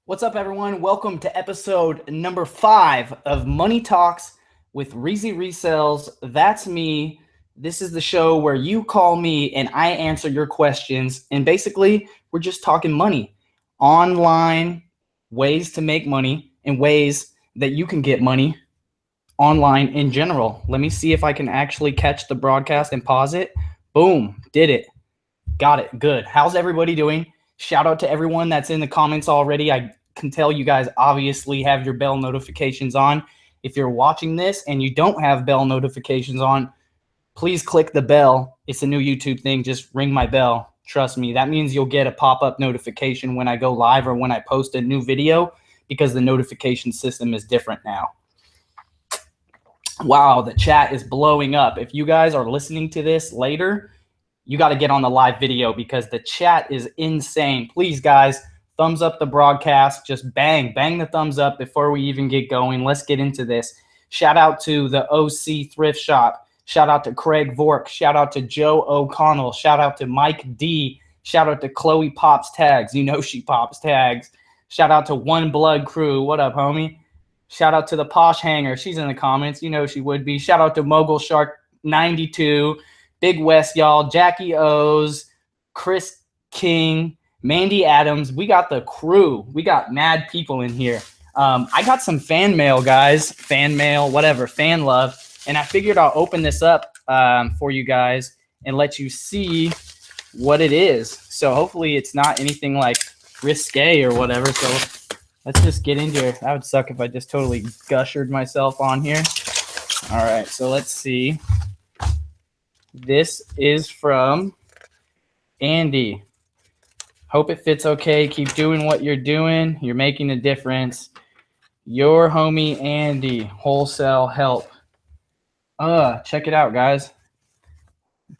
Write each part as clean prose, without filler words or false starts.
What's up, everyone? Welcome to episode number 5 of Money Talks with REEZY Resells. That's me. This is the show where you call me and I answer your questions. And basically, we're just talking money, online ways to make money and ways that you can get money online in general. Let me see if I can actually catch the broadcast and pause it. Boom, did it. Got it. Good. How's everybody doing? Shout out to everyone that's in the comments already. I can tell you guys obviously have your bell notifications on. If you're watching this and you don't have bell notifications on, please click the bell. It's a new YouTube thing. Just ring my bell. Trust me. That means you'll get a pop-up notification when I go live or when I post a new video because the notification system is different now. Wow, the chat is blowing up. If you guys are listening to this later, you got to get on the live video because the chat is insane. Please, guys, thumbs up the broadcast. Just bang the thumbs up before we even get going. Let's get into this. Shout out to the OC Thrift Shop. Shout out to Craig Vork. Shout out to Joe O'Connell. Shout out to Mike D. Shout out to Chloe Pops Tags. You know she pops tags. Shout out to One Blood Crew. What up, homie? Shout out to the Posh Hanger. She's in the comments. You know she would be. Shout out to Mogul Shark 92. Big West, y'all. Jackie O's, Chris King, Mandy Adams. We got the crew. We got mad people in here. I got some fan mail, guys. Fan mail, whatever. Fan love. And I figured I'll open this up for you guys and let you see what it is. So hopefully it's not anything like risque or whatever. So let's just get into it. That would suck if I just totally gushered myself on here. All right, so let's see. This is from Andy. Hope it fits okay. Keep doing what you're doing. You're making a difference. Your homie Andy, Wholesale Help. Check it out, guys.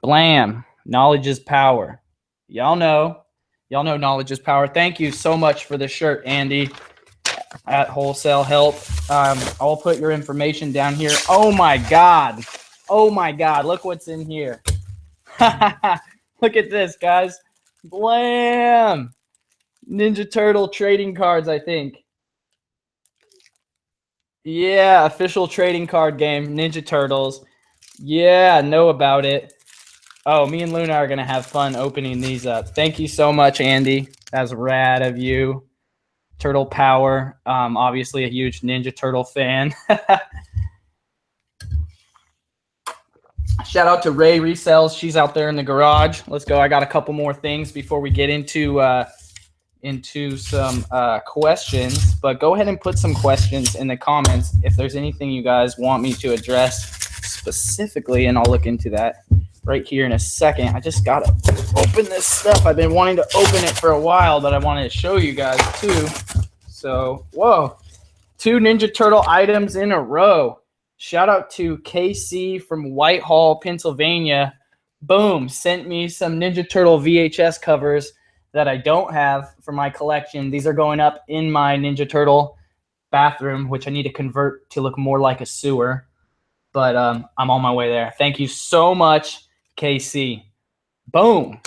Blam. Knowledge is power. Y'all know knowledge is power. Thank you so much for the shirt, Andy, at Wholesale Help. I'll put your information down here. Oh my God. Oh my God, look what's in here. Look at this, guys. Blam! Ninja Turtle trading cards, I think. Yeah, official trading card game, Ninja Turtles. Yeah, know about it. Oh, me and Luna are going to have fun opening these up. Thank you so much, Andy. That's rad of you. Turtle Power. Obviously a huge Ninja Turtle fan. Shout out to Ray Resells. She's out there in the garage. Let's go. I got a couple more things before we get into some questions. But go ahead and put some questions in the comments if there's anything you guys want me to address specifically, and I'll look into that right here in a second. I just got to open this stuff. I've been wanting to open it for a while, but I wanted to show you guys too. So, whoa. 2 Ninja Turtle items in a row. Shout out to KC from Whitehall, Pennsylvania. Boom, sent me some Ninja Turtle VHS covers that I don't have for my collection. These are going up in my Ninja Turtle bathroom, which I need to convert to look more like a sewer. But I'm on my way there. Thank you so much, KC. Boom.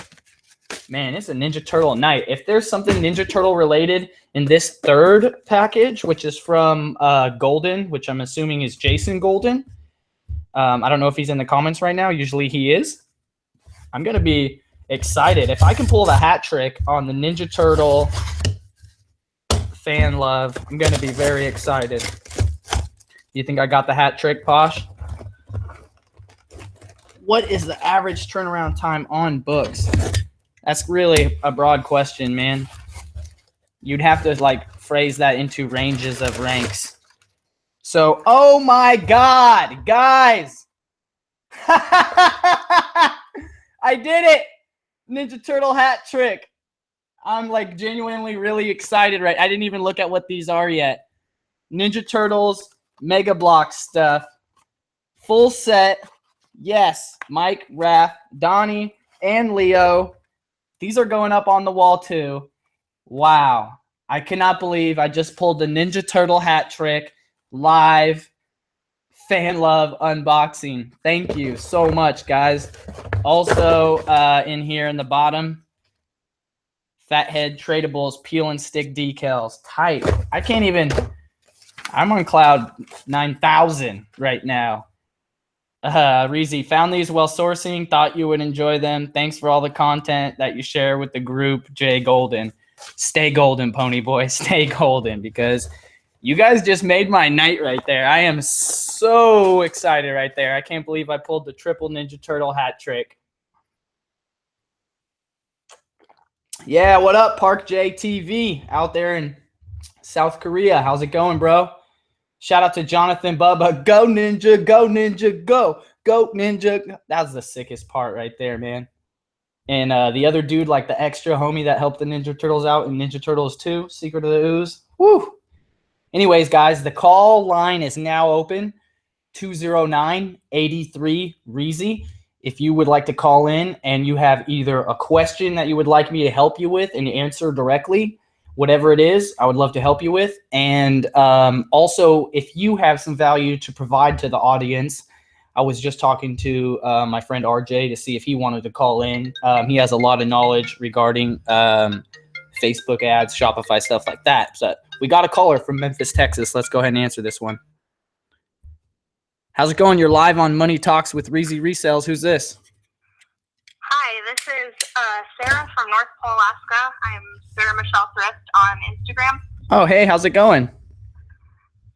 Man, it's a Ninja Turtle night. If there's something Ninja Turtle related in this third package, which is from Golden, which I'm assuming is Jason Golden. I don't know if he's in the comments right now. Usually he is. I'm going to be excited. If I can pull the hat trick on the Ninja Turtle fan love, I'm going to be very excited. You think I got the hat trick, Posh? What is the average turnaround time on books? That's really a broad question, man. You'd have to like phrase that into ranges of ranks. So, oh my God, guys. I did it. Ninja Turtle hat trick. I'm like genuinely really excited, right? I didn't even look at what these are yet. Ninja Turtles, Mega Block stuff. Full set. Yes, Mike, Raph, Donnie, and Leo. These are going up on the wall too. Wow. I cannot believe I just pulled the Ninja Turtle hat trick live. Fan love unboxing. Thank you so much, guys. Also in here in the bottom, Fathead tradables, peel and stick decals. Tight. I can't even. I'm on cloud 9,000 right now. REEZY, found these while sourcing. Thought you would enjoy them. Thanks for all the content that you share with the group. Jay Golden. Stay golden, pony boy. Stay golden, because you guys just made my night right there. I am so excited right there. I can't believe I pulled the triple Ninja Turtle hat trick. Yeah, what up, Park J TV out there in South Korea? How's it going, bro? Shout out to Jonathan Bubba. Go Ninja, go Ninja, go. Go Ninja. That was the sickest part right there, man. And the other dude, like the extra homie that helped the Ninja Turtles out in Ninja Turtles 2, Secret of the Ooze. Woo! Anyways, guys, the call line is now open, 209-83-REEZY. If you would like to call in and you have either a question that you would like me to help you with and answer directly, whatever it is, I would love to help you with. And also, if you have some value to provide to the audience, I was just talking to my friend RJ to see if he wanted to call in. He has a lot of knowledge regarding Facebook ads, Shopify, stuff like that. So we got a caller from Memphis, Texas. Let's go ahead and answer this one. How's it going? You're live on Money Talks with REEZY Resales. Who's this? Hi, this is Sarah from North Pole, Alaska. I'm Sarah Michelle Thrift on Instagram. Oh, hey, how's it going?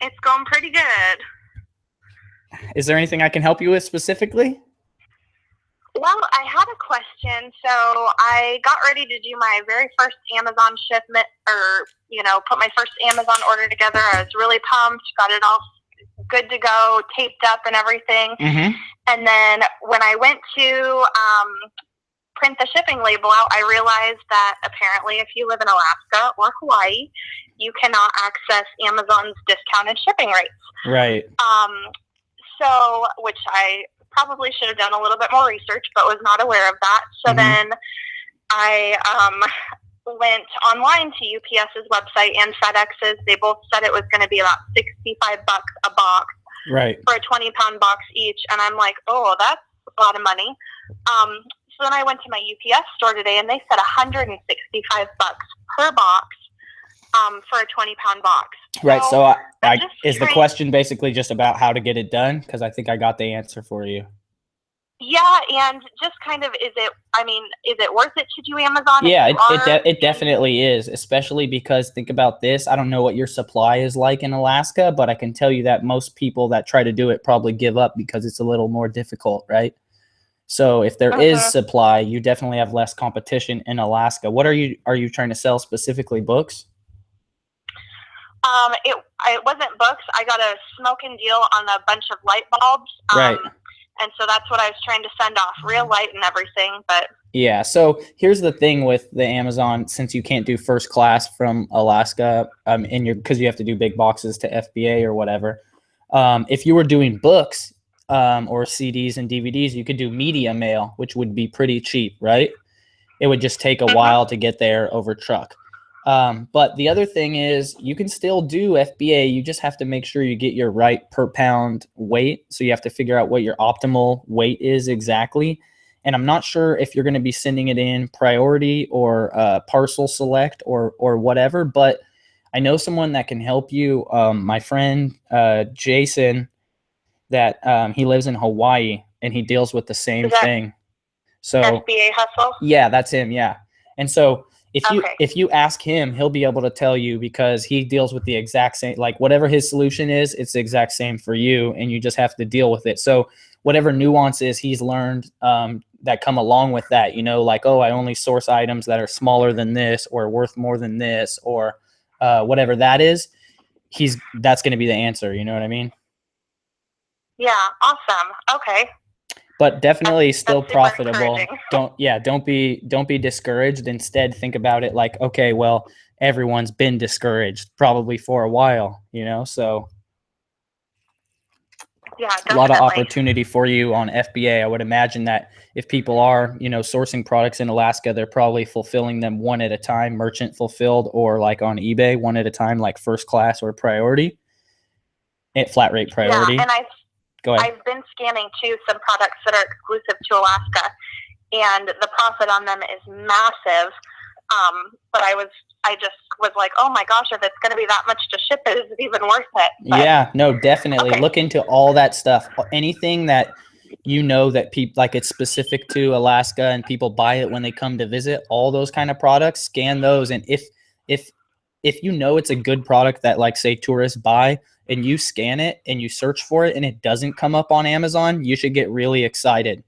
It's going pretty good. Is there anything I can help you with specifically? Well, I had a question. So I got ready to do my very first Amazon shipment, or, put my first Amazon order together. I was really pumped, got it all good to go, taped up and everything. Mm-hmm. And then when I went to print the shipping label out, I realized that apparently if you live in Alaska or Hawaii, you cannot access Amazon's discounted shipping rates. Right. So, which I probably should have done a little bit more research, but was not aware of that. So then I went online to UPS's website and FedEx's. They both said it was going to be about $65 a box, right, for a 20-pound box each. And I'm like, oh, that's a lot of money. So then I went to my UPS store today, and they said $165 per box for a 20-pound box. Right. So is the trying... question basically just about how to get it done? Because I think I got the answer for you. Yeah, and just kind of, is it worth it to do Amazon? Yeah, it definitely is, especially because think about this. I don't know what your supply is like in Alaska, but I can tell you that most people that try to do it probably give up because it's a little more difficult, right? So if there is supply, you definitely have less competition in Alaska. What are you trying to sell specifically? Books? It wasn't books. I got a smoking deal on a bunch of light bulbs. Right. And so that's what I was trying to send off, real light and everything. But yeah, so here's the thing with the Amazon, since you can't do first class from Alaska, because you have to do big boxes to FBA or whatever. If you were doing books or CDs and DVDs, you could do media mail, which would be pretty cheap, right? It would just take a while to get there over truck. But the other thing is you can still do FBA. You just have to make sure you get your right per pound weight. So you have to figure out what your optimal weight is exactly. And I'm not sure if you're going to be sending it in priority or parcel select or whatever, but I know someone that can help you. My friend, Jason, that he lives in Hawaii and he deals with the same thing. So FBA Hustle? Yeah, that's him. Yeah. And so if you ask him, he'll be able to tell you because he deals with the exact same, like whatever his solution is, it's the exact same for you and you just have to deal with it. So whatever nuances he's learned that come along with that, like, oh, I only source items that are smaller than this or worth more than this or whatever that is, that's going to be the answer. You know what I mean? Yeah. Awesome. Okay. But definitely still profitable. Don't be discouraged. Instead, think about it like, okay, well, everyone's been discouraged probably for a while, so yeah, a lot of opportunity for you on FBA. I would imagine that if people are, sourcing products in Alaska, they're probably fulfilling them one at a time, merchant fulfilled, or like on eBay, one at a time, like first class or priority, at flat rate priority. Yeah, and Go ahead. I've been scanning too some products that are exclusive to Alaska, and the profit on them is massive. But I just was like, oh my gosh, if it's going to be that much to ship, is it even worth it? But, yeah, no, definitely. okay. Look into all that stuff. Anything that you know that people like it's specific to Alaska and people buy it when they come to visit, all those kind of products, scan those. And if you know it's a good product that like say tourists buy and you scan it and you search for it and it doesn't come up on Amazon, you should get really excited.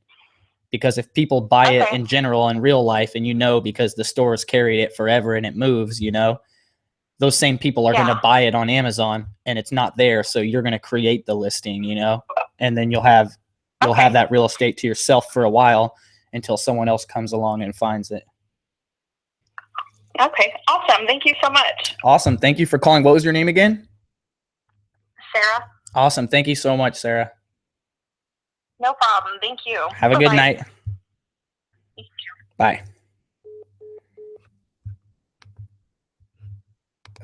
Because if people buy it in general in real life and you know because the store's carried it forever and it moves, you know, those same people are going to buy it on Amazon and it's not there. So you're going to create the listing, you know, and then you'll have that real estate to yourself for a while until someone else comes along and finds it. Okay, awesome. Thank you so much. Awesome. Thank you for calling. What was your name again? Sarah. Awesome. Thank you so much, Sarah. No problem. Thank you. Have a good night. Thank you. Bye.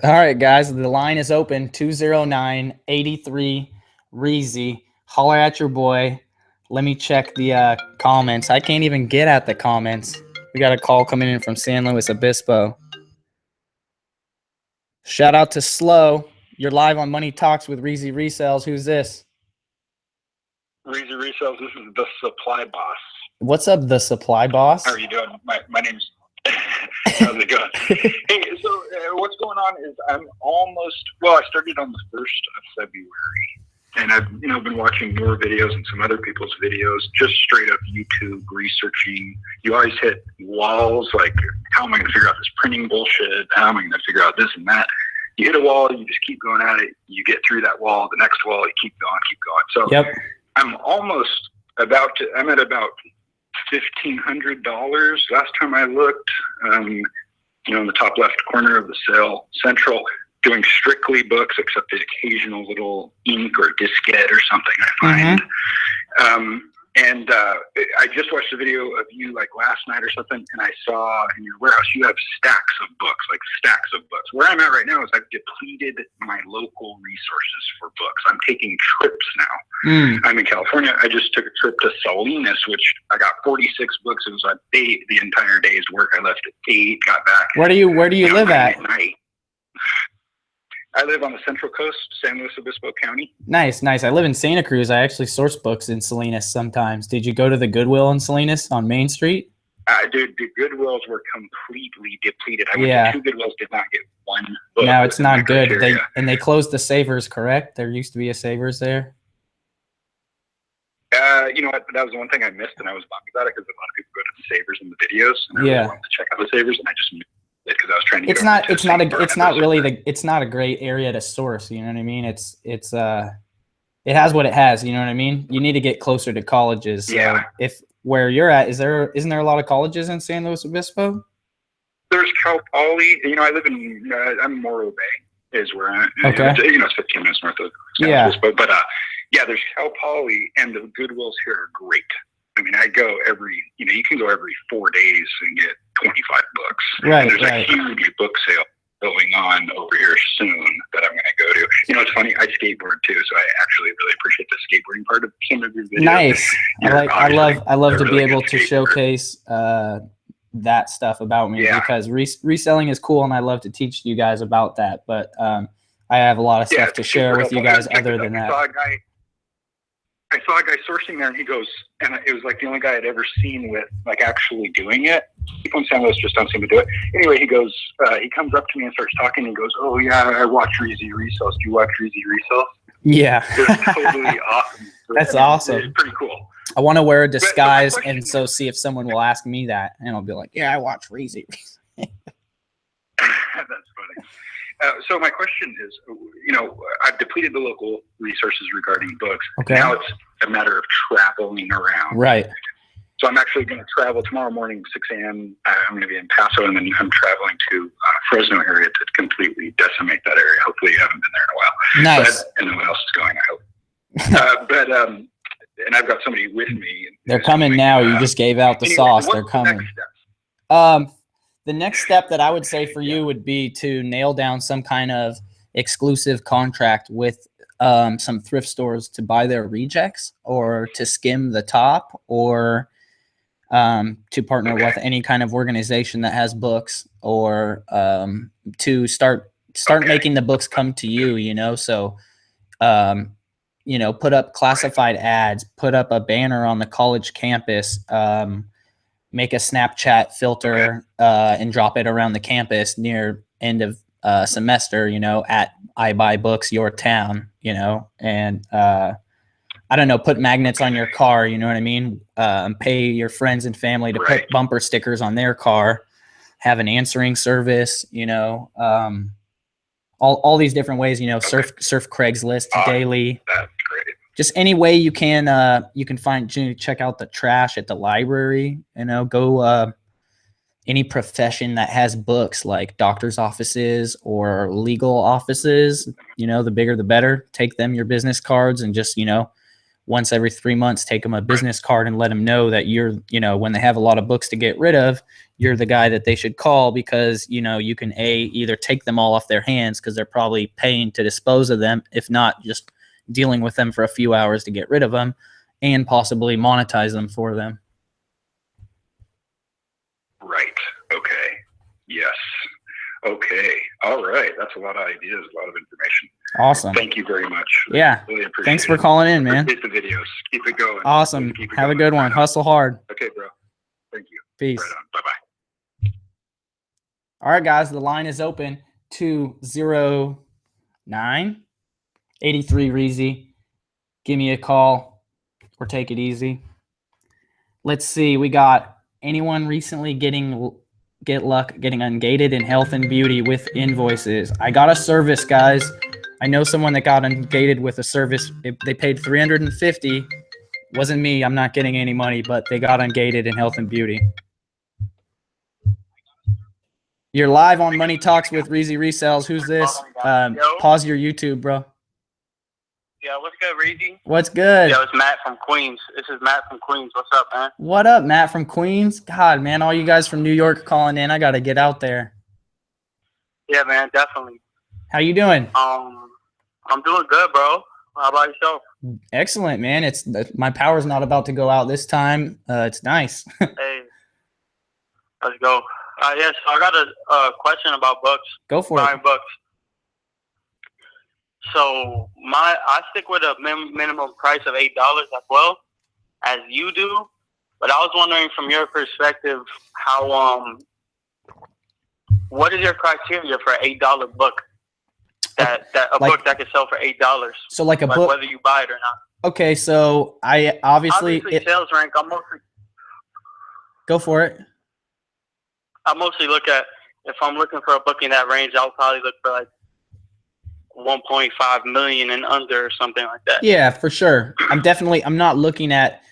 All right, guys, the line is open, 209-83 REEZY. Holler at your boy. Let me check the comments. I can't even get at the comments. We got a call coming in from San Luis Obispo. Shout out to Slow. You're live on Money Talks with REEZY Resells. Who's this? REEZY Resells. This is the Supply Boss. What's up, the Supply Boss? How are you doing? My name's. How's it going? Hey, so what's going on is I started on the 1st of February, and I've been watching your videos and some other people's videos, just straight up YouTube researching. You always hit walls like, how am I going to figure out this printing bullshit? How am I going to figure out this and that? You hit a wall, you just keep going at it. You get through that wall, the next wall, you keep going. So yep. I'm at about $1,500 last time I looked. In the top left corner of the sale central, doing strictly books, except the occasional little ink or diskette or something I find. And I just watched a video of you like last night or something, and I saw in your warehouse you have stacks of books. Where I'm at right now is I've depleted my local resources for books. I'm taking trips now. I'm in California. I just took a trip to Salinas, which I got 46 books. It was the entire day's work. I left at 8, got back. Where do you live at? Night. I live on the Central Coast, San Luis Obispo County. Nice. I live in Santa Cruz. I actually source books in Salinas sometimes. Did you go to the Goodwill in Salinas on Main Street? Dude, the Goodwills were completely depleted. I went to 2 Goodwills, did not get one book. No, it's not good. They closed the Savers, correct? There used to be a Savers there. You know what? That was the one thing I missed, and I was bummed about it because a lot of people go to the Savers in the videos, and I really wanted to check out the Savers, and I just missed it because I was trying to. It's not a great area to source. You know what I mean? It has what it has. You know what I mean? You need to get closer to colleges. So if where you're at, isn't there a lot of colleges in San Luis Obispo? There's Cal Poly. I live in I'm Morro Bay is where I'm. Okay. It's 15 minutes north of San Luis Obispo, but there's Cal Poly, and the Goodwills here are great. I mean, I go you can go every 4 days and get 25 books. Right. And there's a huge book sale going on over here soon that I'm going to go to. It's funny. I skateboard too, so I actually really appreciate the skateboarding part of some of your videos. Nice. I love to be able to showcase that stuff about me because reselling is cool, and I love to teach you guys about that. But I have a lot of stuff to share with you guys other than that. I saw a guy sourcing there, and he goes, and it was like the only guy I'd ever seen with like actually doing it. People in San Luis just don't seem to do it. Anyway, he goes, he comes up to me and starts talking. And he goes, "Oh yeah, I watch REEZY Resells. Do you watch REEZY Resells?" Yeah, it's totally awesome. That's awesome. It's pretty cool. I want to wear a disguise and so see if someone will ask me that, and I'll be like, "Yeah, I watch REEZY." That's funny. So my question is, I've depleted the local resources regarding books. Okay. Now it's a matter of traveling around. Right. So I'm actually going to travel tomorrow morning, 6 a.m. I'm going to be in Paso, and then I'm traveling to Fresno area to completely decimate that area. Hopefully you haven't been there in a while. Nice. And no one else is going, I hope. And I've got somebody with me. They're coming now. You just gave out the sauce. They're coming. The next step that I would say for you would be to nail down some kind of exclusive contract with some thrift stores to buy their rejects or to skim the top or to partner with any kind of organization that has books or to start making the books come to you, you know? So, you know, put up classified ads, put up a banner on the college campus, make a Snapchat filter and drop it around the campus near end of semester, you know, at I Buy Books Your Town, you know, and I don't know, put magnets on your car, you know what I mean? Pay your friends and family to put bumper stickers on their car, have an answering service, you know, all these different ways, you know, surf Craigslist daily. That's great. Just any way you can find, check out the trash at the library, you know, go any profession that has books like doctor's offices or legal offices, you know, the bigger the better. Take them your business cards and just, you know, once every 3 months, take them a business card and let them know that you're, you know, when they have a lot of books to get rid of, you're the guy that they should call because, you know, you can either take them all off their hands because they're probably paying to dispose of them, if not just dealing with them for a few hours to get rid of them, and possibly monetize them for them. Right. Okay. Yes. Okay. All right. That's a lot of ideas, a lot of information. Awesome. Thank you very much. Yeah. Really appreciate Thanks for calling in, man. Appreciate the videos. Keep it going. Awesome. Have a good one. Hustle hard. Okay, bro. Thank you. Peace. Right on. Bye-bye. All right, guys. The line is open. 209 83 REEZY. Give me a call or take it easy. Let's see. We got anyone recently getting ungated in health and beauty with invoices. I got a service, guys. I know someone that got ungated with a service. They paid $350. Wasn't me. I'm not getting any money, but they got ungated in health and beauty. You're live on Money Talks with REEZY Resells. Who's this? Pause your YouTube, bro. Yeah, what's good, REEZY? What's good? Yo, it's Matt from Queens. This is Matt from Queens. What's up, man? What up, Matt from Queens? God, man, all you guys from New York calling in. I got to get out there. Yeah, man, definitely. How you doing? I'm doing good, bro. How about yourself? Excellent, man. My power's not about to go out this time. It's nice. Hey, let's go. Yeah, so I got a question about books. Go for it. Books. So I stick with a minimum price of $8 as well as you do, but I was wondering from your perspective how what is your criteria for an $8 book that book that could sell for $8? So like a book, whether you buy it or not. Okay, so I obviously sales rank. Go for it. I mostly look at, if I'm looking for a book in that range, I'll probably look for like 1.5 million and under or something like that. Yeah, for sure. I'm not looking at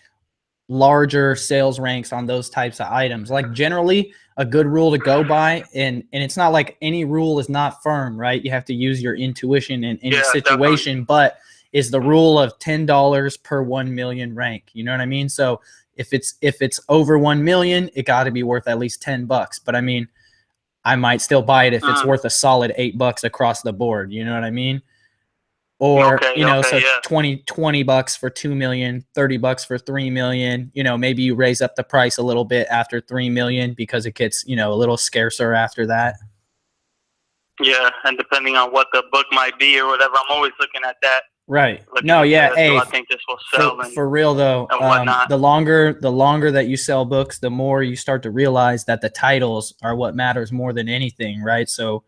larger sales ranks on those types of items. Like generally a good rule to go by, and it's not like any rule is not firm, right? You have to use your intuition in any situation, definitely. But is the rule of $10 per 1 million rank. You know what I mean? So if it's over 1 million, it got to be worth at least $10. But I mean, I might still buy it if it's worth a solid $8 across the board. You know what I mean? Or, so $20 for 2 million, $30 for 3 million, maybe you raise up the price a little bit after 3 million because it gets, a little scarcer after that. Yeah. And depending on what the book might be or whatever, I'm always looking at that. Right. No, yeah. Hey, I think this will sell for real though. The longer that you sell books, the more you start to realize that the titles are what matters more than anything. Right. So,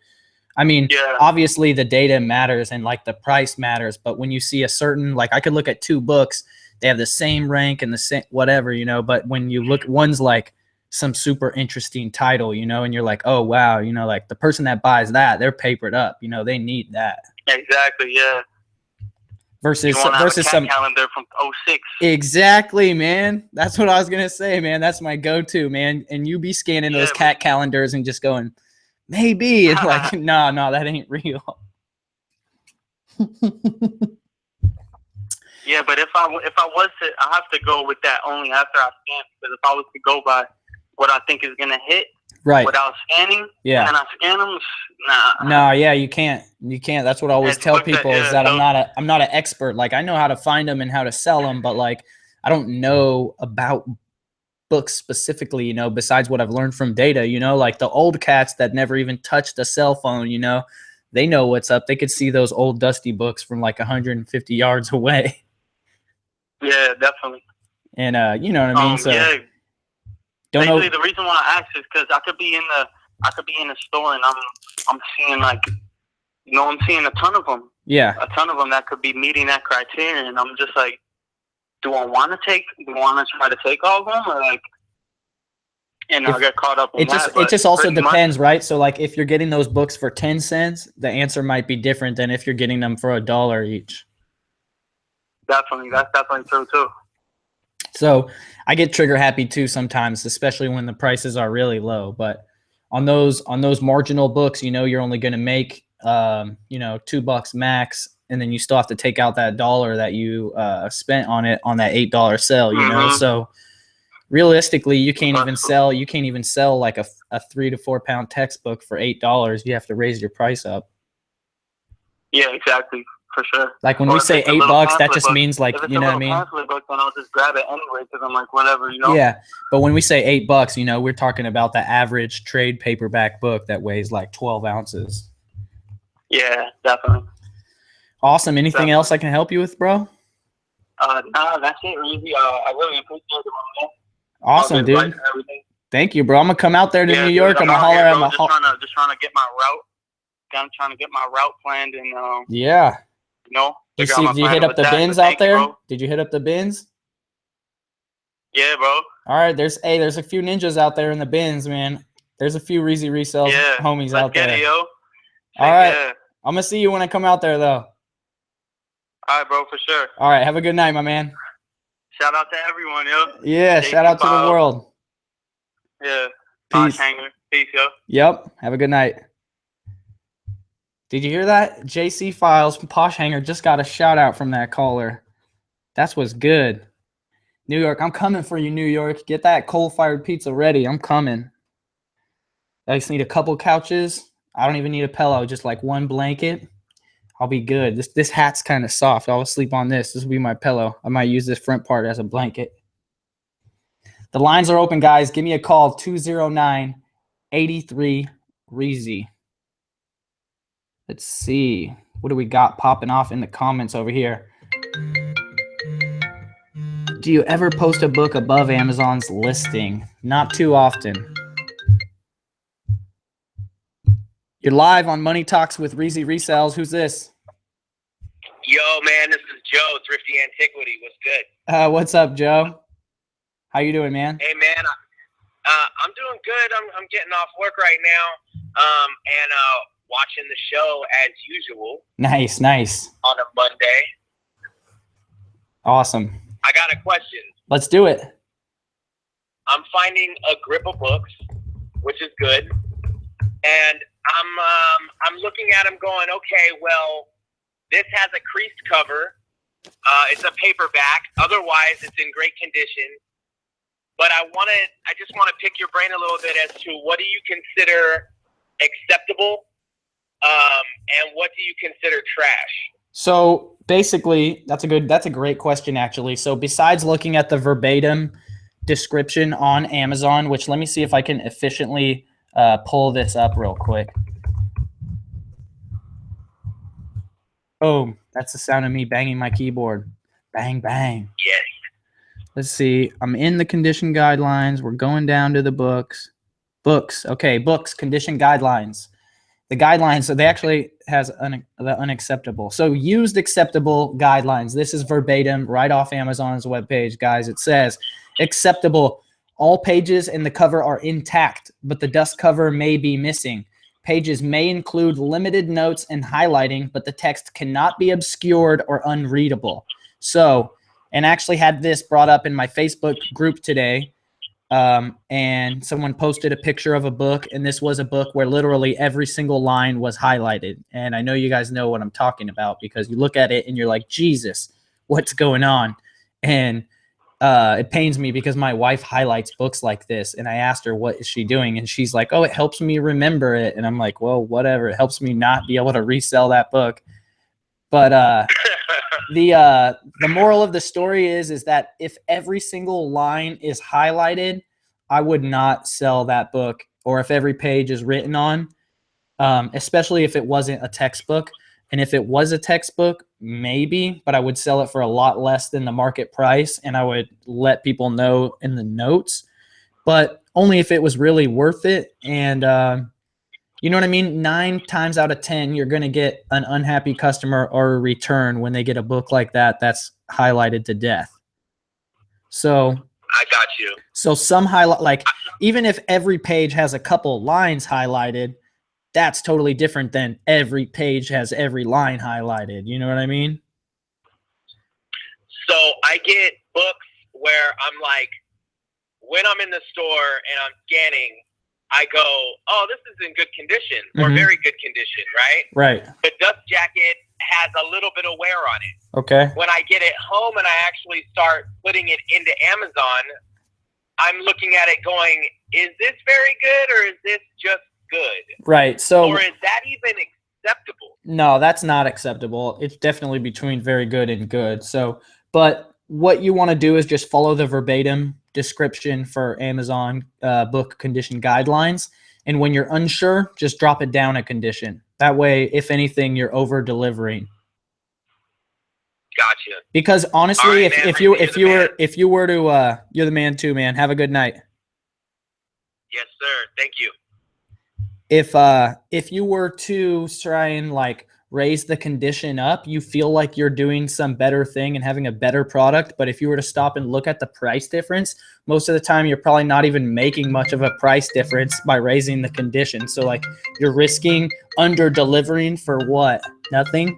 I mean, obviously the data matters and like the price matters, but when you see a certain, like I could look at 2 books, they have the same rank and the same, whatever, but when you look, one's like some super interesting title, and you're like, oh, wow. Like the person that buys that, they're papered up, they need that. Exactly. Yeah. Versus some calendar from 06. Exactly, man. That's what I was gonna say, man. That's my go-to, man. And you be scanning those cat calendars and just going, maybe. It's like, no, that ain't real. Yeah, but if I was to, I have to go with that only after I scan. Because if I was to go by what I think is gonna hit, right, without scanning, and I scan them, nah. No, yeah, you can't. That's what I always tell people is that I'm not an expert. Like I know how to find them and how to sell them, but like I don't know about books specifically, you know, besides what I've learned from data, you know, like the old cats that never even touched a cell phone, you know, they know what's up. They could see those old dusty books from like 150 yards away. Yeah, definitely. And you know what I mean? So yeah. don't Basically, know. the reason why I asked is because I could be in the store and I'm seeing like, you know, I'm seeing a ton of them. Yeah. A ton of them that could be meeting that criteria, and I'm just like, do I want to try to take all of them, or like, and I'll get caught up in that. It just also depends, right? So like if you're getting those books for 10 cents, the answer might be different than if you're getting them for $1 each. Definitely. That's definitely true too. So I get trigger happy too sometimes, especially when the prices are really low. But on those marginal books, you know, you're only going to make, you know, $2 max. And then you still have to take out that $1 that you spent on it on that $8 sale, you know? So realistically, you can't even sell like a 3 to 4 pound textbook for $8. You have to raise your price up. Yeah, exactly. For sure. Like when we say $8, that just means like, you know what I mean? Pamphlet book, then I'll just grab it anyway because I'm like, whatever, you know? Yeah. But when we say $8, you know, we're talking about the average trade paperback book that weighs like 12 ounces. Yeah, definitely. Awesome. Anything else I can help you with, bro? No, that's it, Reezy. I really appreciate it, man. Awesome, dude. Thank you, bro. I'm gonna come out there to New York. I'm gonna holler at my just trying to get my route. I'm trying to get my route planned and yeah. You know. Did you hit up the bins out there? Did you hit up the bins? Yeah, bro. All right, there's a few ninjas out there in the bins, man. There's a few REEZY Resells homies out there. It, yo. All right. I'm gonna see you when I come out there, though. All right, bro, for sure. All right, have a good night, my man. Shout out to everyone, yo. Yeah, shout out to the world. Yeah. Peace. Peace, yo. Yep. Have a good night. Did you hear that? JC Files from Posh Hanger just got a shout out from that caller. That's what's good. New York, I'm coming for you, New York. Get that coal-fired pizza ready. I'm coming. I just need a couple couches. I don't even need a pillow, just like one blanket. I'll be good. This hat's kind of soft. I'll sleep on this. This will be my pillow. I might use this front part as a blanket. The lines are open, guys. Give me a call, 209-83-REEZY. Let's see. What do we got popping off in the comments over here? Do you ever post a book above Amazon's listing? Not too often. You're live on Money Talks with REEZY Resells. Who's this? Yo, man, this is Joe, Thrifty Antiquity. What's good? What's up, Joe? How you doing, man? Hey, man, I'm doing good. I'm getting off work right now, and watching the show as usual. Nice. On a Monday. Awesome. I got a question. Let's do it. I'm finding a grip of books, which is good, and I'm looking at them going, okay, well, this has a creased cover. It's a paperback. Otherwise, it's in great condition. But I just want to pick your brain a little bit as to what do you consider acceptable, and what do you consider trash? So basically, that's a great question, actually. So besides looking at the verbatim description on Amazon, which let me see if I can efficiently pull this up real quick. Boom. That's the sound of me banging my keyboard. Bang, bang. Yes. Let's see. I'm in the condition guidelines. We're going down to the books. Books. Okay, books, condition guidelines. The guidelines, so they actually has the unacceptable. So used acceptable guidelines. This is verbatim right off Amazon's webpage, guys. It says acceptable. All pages in the cover are intact, but the dust cover may be missing. Pages may include limited notes and highlighting, but the text cannot be obscured or unreadable. So, and actually had this brought up in my Facebook group today. And someone posted a picture of a book, and this was a book where literally every single line was highlighted. And I know you guys know what I'm talking about because you look at it and you're like, Jesus, what's going on? And it pains me because my wife highlights books like this, and I asked her, what is she doing? And she's like, oh, it helps me remember it. And I'm like, well, whatever. It helps me not be able to resell that book. But The moral of the story is that if every single line is highlighted, I would not sell that book, or if every page is written on, especially if it wasn't a textbook. And if it was a textbook, maybe, but I would sell it for a lot less than the market price, and I would let people know in the notes, but only if it was really worth it. And you know what I mean? 9 times out of 10, you're going to get an unhappy customer or a return when they get a book like that that's highlighted to death. So I got you. So some highlight, like even if every page has a couple lines highlighted, that's totally different than every page has every line highlighted. You know what I mean? So I get books where I'm like, when I'm in the store and I'm scanning, I go, oh, this is in good condition or very good condition, right? Right. The dust jacket has a little bit of wear on it. Okay. When I get it home and I actually start putting it into Amazon, I'm looking at it going, is this very good or is this just good? Right. So, or is that even acceptable? No, that's not acceptable. It's definitely between very good and good. So, but what you want to do is just follow the verbatim description for Amazon book condition guidelines. And when you're unsure, just drop it down a condition. That way, if anything, you're over delivering. Gotcha. Because honestly, right, if you were to you're the man too, man. Have a good night. Yes, sir. Thank you. If you were to try and like raise the condition up, you feel like you're doing some better thing and having a better product. But if you were to stop and look at the price difference, most of the time you're probably not even making much of a price difference by raising the condition. So like you're risking under delivering for what? Nothing.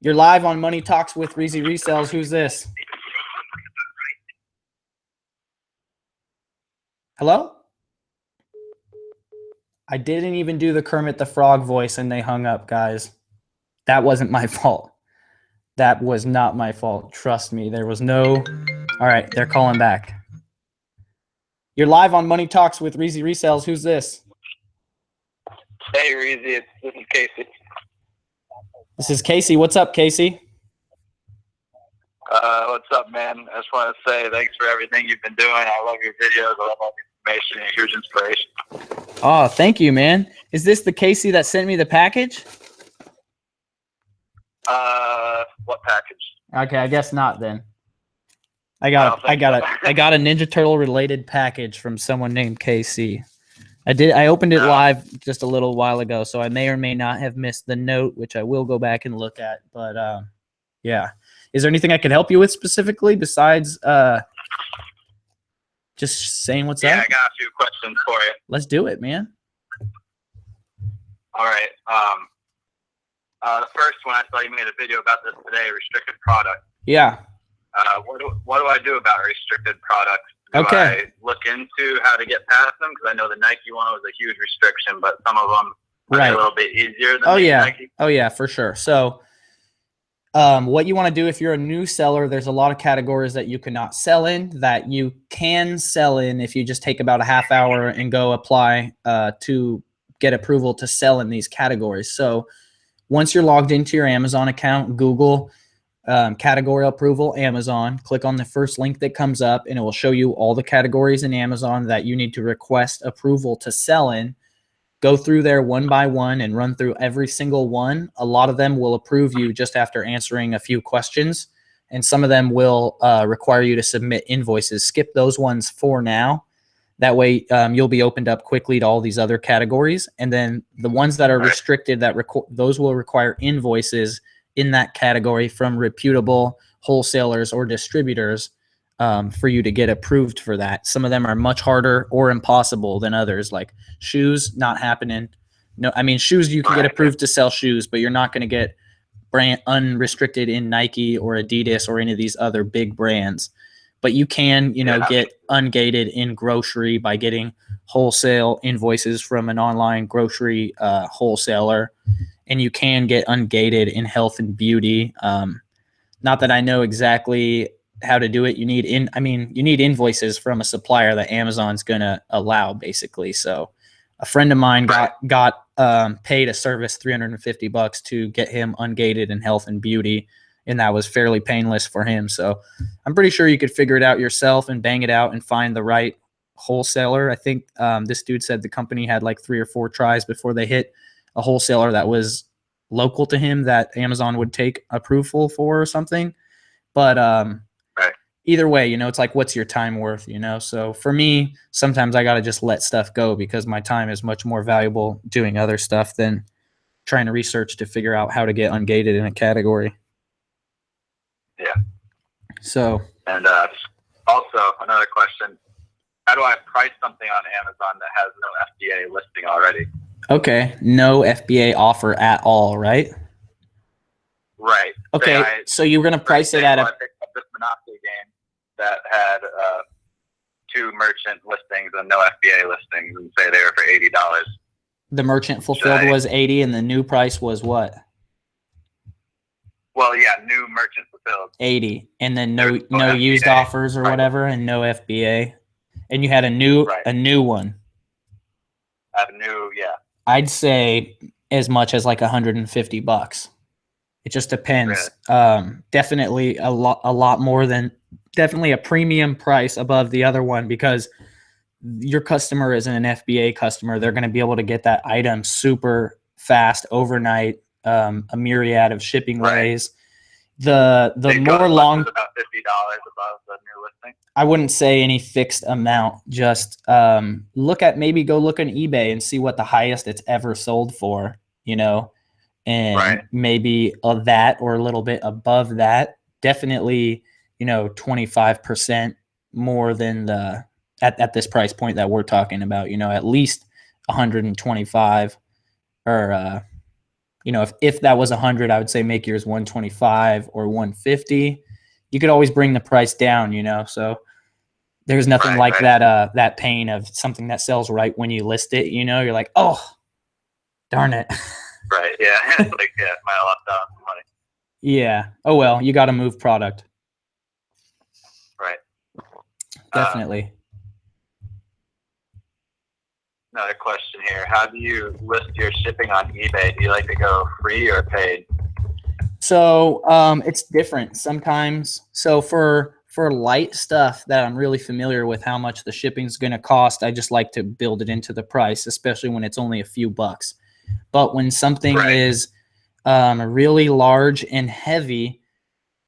You're live on Money Talks with REEZY Resells. Who's this? Hello? I didn't even do the Kermit the Frog voice and they hung up, guys. That wasn't my fault. That was not my fault. Trust me. There was no... All right, they're calling back. You're live on Money Talks with REEZY Resells. Who's this? Hey, REEZY. This is Casey. This is Casey. What's up, Casey? What's up, man? I just want to say thanks for everything you've been doing. I love your videos. I love all the information. You're a huge inspiration. Oh, thank you, man. Is this the Casey that sent me the package? What package? Okay, I guess not then. I got a Ninja Turtle related package from someone named Casey. I opened it live just a little while ago, so I may or may not have missed the note, which I will go back and look at. But yeah. Is there anything I can help you with specifically besides just saying what's up? Yeah, I got a few questions for you. Let's do it, man. All right. The first one, I saw you made a video about this today, restricted product. Yeah. What do I do about restricted products? Do I look into how to get past them? Because I know the Nike one was a huge restriction, but some of them are a little bit easier than Nike. Oh, yeah, for sure. So what you want to do if you're a new seller, there's a lot of categories that you cannot sell in that you can sell in if you just take about a half hour and go apply to get approval to sell in these categories. So once you're logged into your Amazon account, Google category approval Amazon, click on the first link that comes up and it will show you all the categories in Amazon that you need to request approval to sell in. Go through there one by one and run through every single one. A lot of them will approve you just after answering a few questions, and some of them will require you to submit invoices. Skip those ones for now. That way you'll be opened up quickly to all these other categories. And then the ones that are restricted, those will require invoices in that category from reputable wholesalers or distributors for you to get approved for that. Some of them are much harder or impossible than others, like shoes, not happening. No, I mean, shoes, you can get approved to sell shoes, but you're not going to get brand unrestricted in Nike or Adidas or any of these other big brands. But you can, get ungated in grocery by getting wholesale invoices from an online grocery wholesaler. And you can get ungated in health and beauty. Not that I know exactly how to do it. You need invoices from a supplier that Amazon's going to allow, basically. So a friend of mine got paid a service $350 to get him ungated in health and beauty, and that was fairly painless for him. So I'm pretty sure you could figure it out yourself and bang it out and find the right wholesaler. I think this dude said the company had like 3 or 4 tries before they hit a wholesaler that was local to him that Amazon would take approval for or something. But either way, you know, it's like, what's your time worth, you know? So for me, sometimes I got to just let stuff go because my time is much more valuable doing other stuff than trying to research to figure out how to get ungated in a category. Yeah. So. And also another question, how do I price something on Amazon that has no FBA listing already? Okay. No FBA offer at all, right? Right. Okay. So you're going to price it at I picked up this Monopoly game that had 2 merchant listings and no FBA listings, and say they were for $80. The merchant fulfilled was 80 and the new price was what? Well, yeah, new merchant fulfilled 80, and then no used offers or whatever, and no FBA. And you had a new one. I have a new, yeah. I'd say as much as like $150. It just depends. Really? Definitely a lot more than, definitely a premium price above the other one, because your customer isn't an FBA customer. They're going to be able to get that item super fast overnight, a myriad of shipping ways. The more long, about $50 above the new listing. I wouldn't say any fixed amount. Just go look on eBay and see what the highest it's ever sold for, you know, and maybe of that or a little bit above that. Definitely, you know, 25% more than the at this price point that we're talking about. You know, at least 125, or you know, if that was 100, I would say make yours 125 or 150. You could always bring the price down, you know. So there's nothing like that that pain of something that sells right when you list it. You know, you're like, oh, darn it. Right. Yeah. It's like, yeah, I lost out on money. Yeah. Oh well, you got to move product. Right. Definitely. Another question here. How do you list your shipping on eBay? Do you like to go free or paid? So it's different sometimes. So for light stuff that I'm really familiar with how much the shipping is going to cost, I just like to build it into the price, especially when it's only a few bucks. But when something is really large and heavy,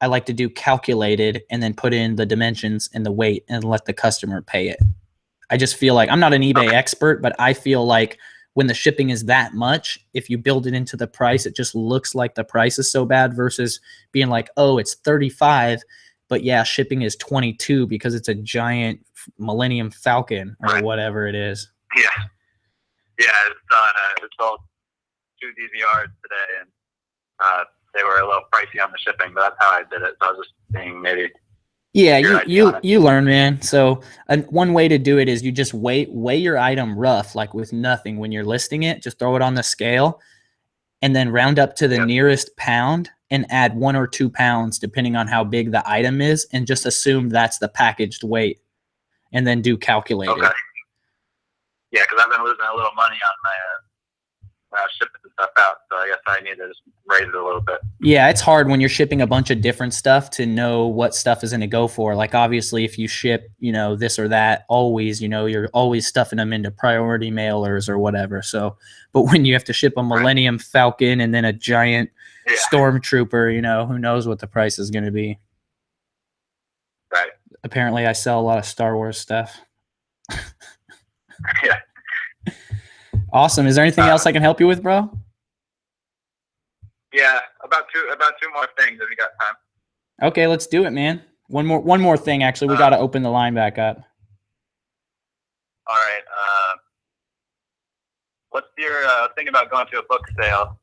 I like to do calculated and then put in the dimensions and the weight and let the customer pay it. I just feel like, I'm not an eBay expert, but I feel like when the shipping is that much, if you build it into the price, it just looks like the price is so bad versus being like, oh, it's 35, but yeah, shipping is 22 because it's a giant Millennium Falcon or whatever it is. Yeah. Yeah, it's sold 2 DVRs today, and they were a little pricey on the shipping, but that's how I did it. So I was just seeing maybe. Yeah, you learn, man. So one way to do it is you just weigh your item rough, like with nothing. When you're listing it, just throw it on the scale and then round up to the nearest pound and add 1 or 2 pounds, depending on how big the item is, and just assume that's the packaged weight and then do calculated. Okay. Yeah, because I've been losing a little money on my shipping stuff out, so I guess I need to just raise it a little bit. Yeah, it's hard when you're shipping a bunch of different stuff to know what stuff is going to go for. Like, obviously, if you ship, you know, this or that, always, you know, you're always stuffing them into priority mailers or whatever. So, but when you have to ship a Millennium Falcon and then a giant Stormtrooper, you know, who knows what the price is going to be. Right. Apparently, I sell a lot of Star Wars stuff. Yeah. Awesome. Is there anything else I can help you with, bro? Yeah, about two more things if you got time. Okay, let's do it, man. One more thing, actually. We got to open the line back up. All right. What's your thing about going to a book sale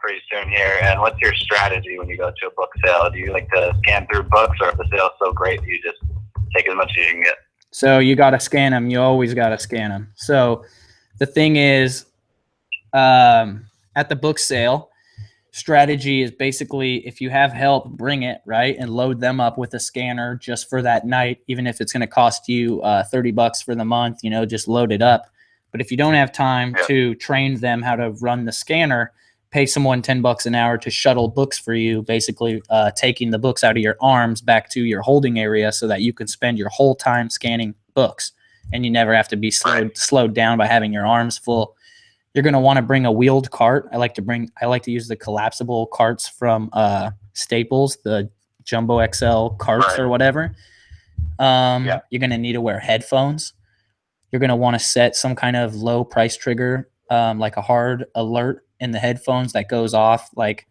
pretty soon here, and what's your strategy when you go to a book sale? Do you like to scan through books, or if the sale's so great, you just take as much as you can get? So you got to scan them. You always got to scan them. So the thing is, at the book sale, strategy is basically, if you have help, bring it, right? And load them up with a scanner just for that night, even if it's going to cost you $30 for the month, you know, just load it up. But if you don't have time to train them how to run the scanner, pay someone $10 an hour to shuttle books for you, basically taking the books out of your arms back to your holding area so that you can spend your whole time scanning books and you never have to be slowed down by having your arms full. You're going to want to bring a wheeled cart. I like to use the collapsible carts from Staples, the Jumbo XL carts or whatever. You're going to need to wear headphones. You're going to want to set some kind of low price trigger, like a hard alert in the headphones that goes off. Like,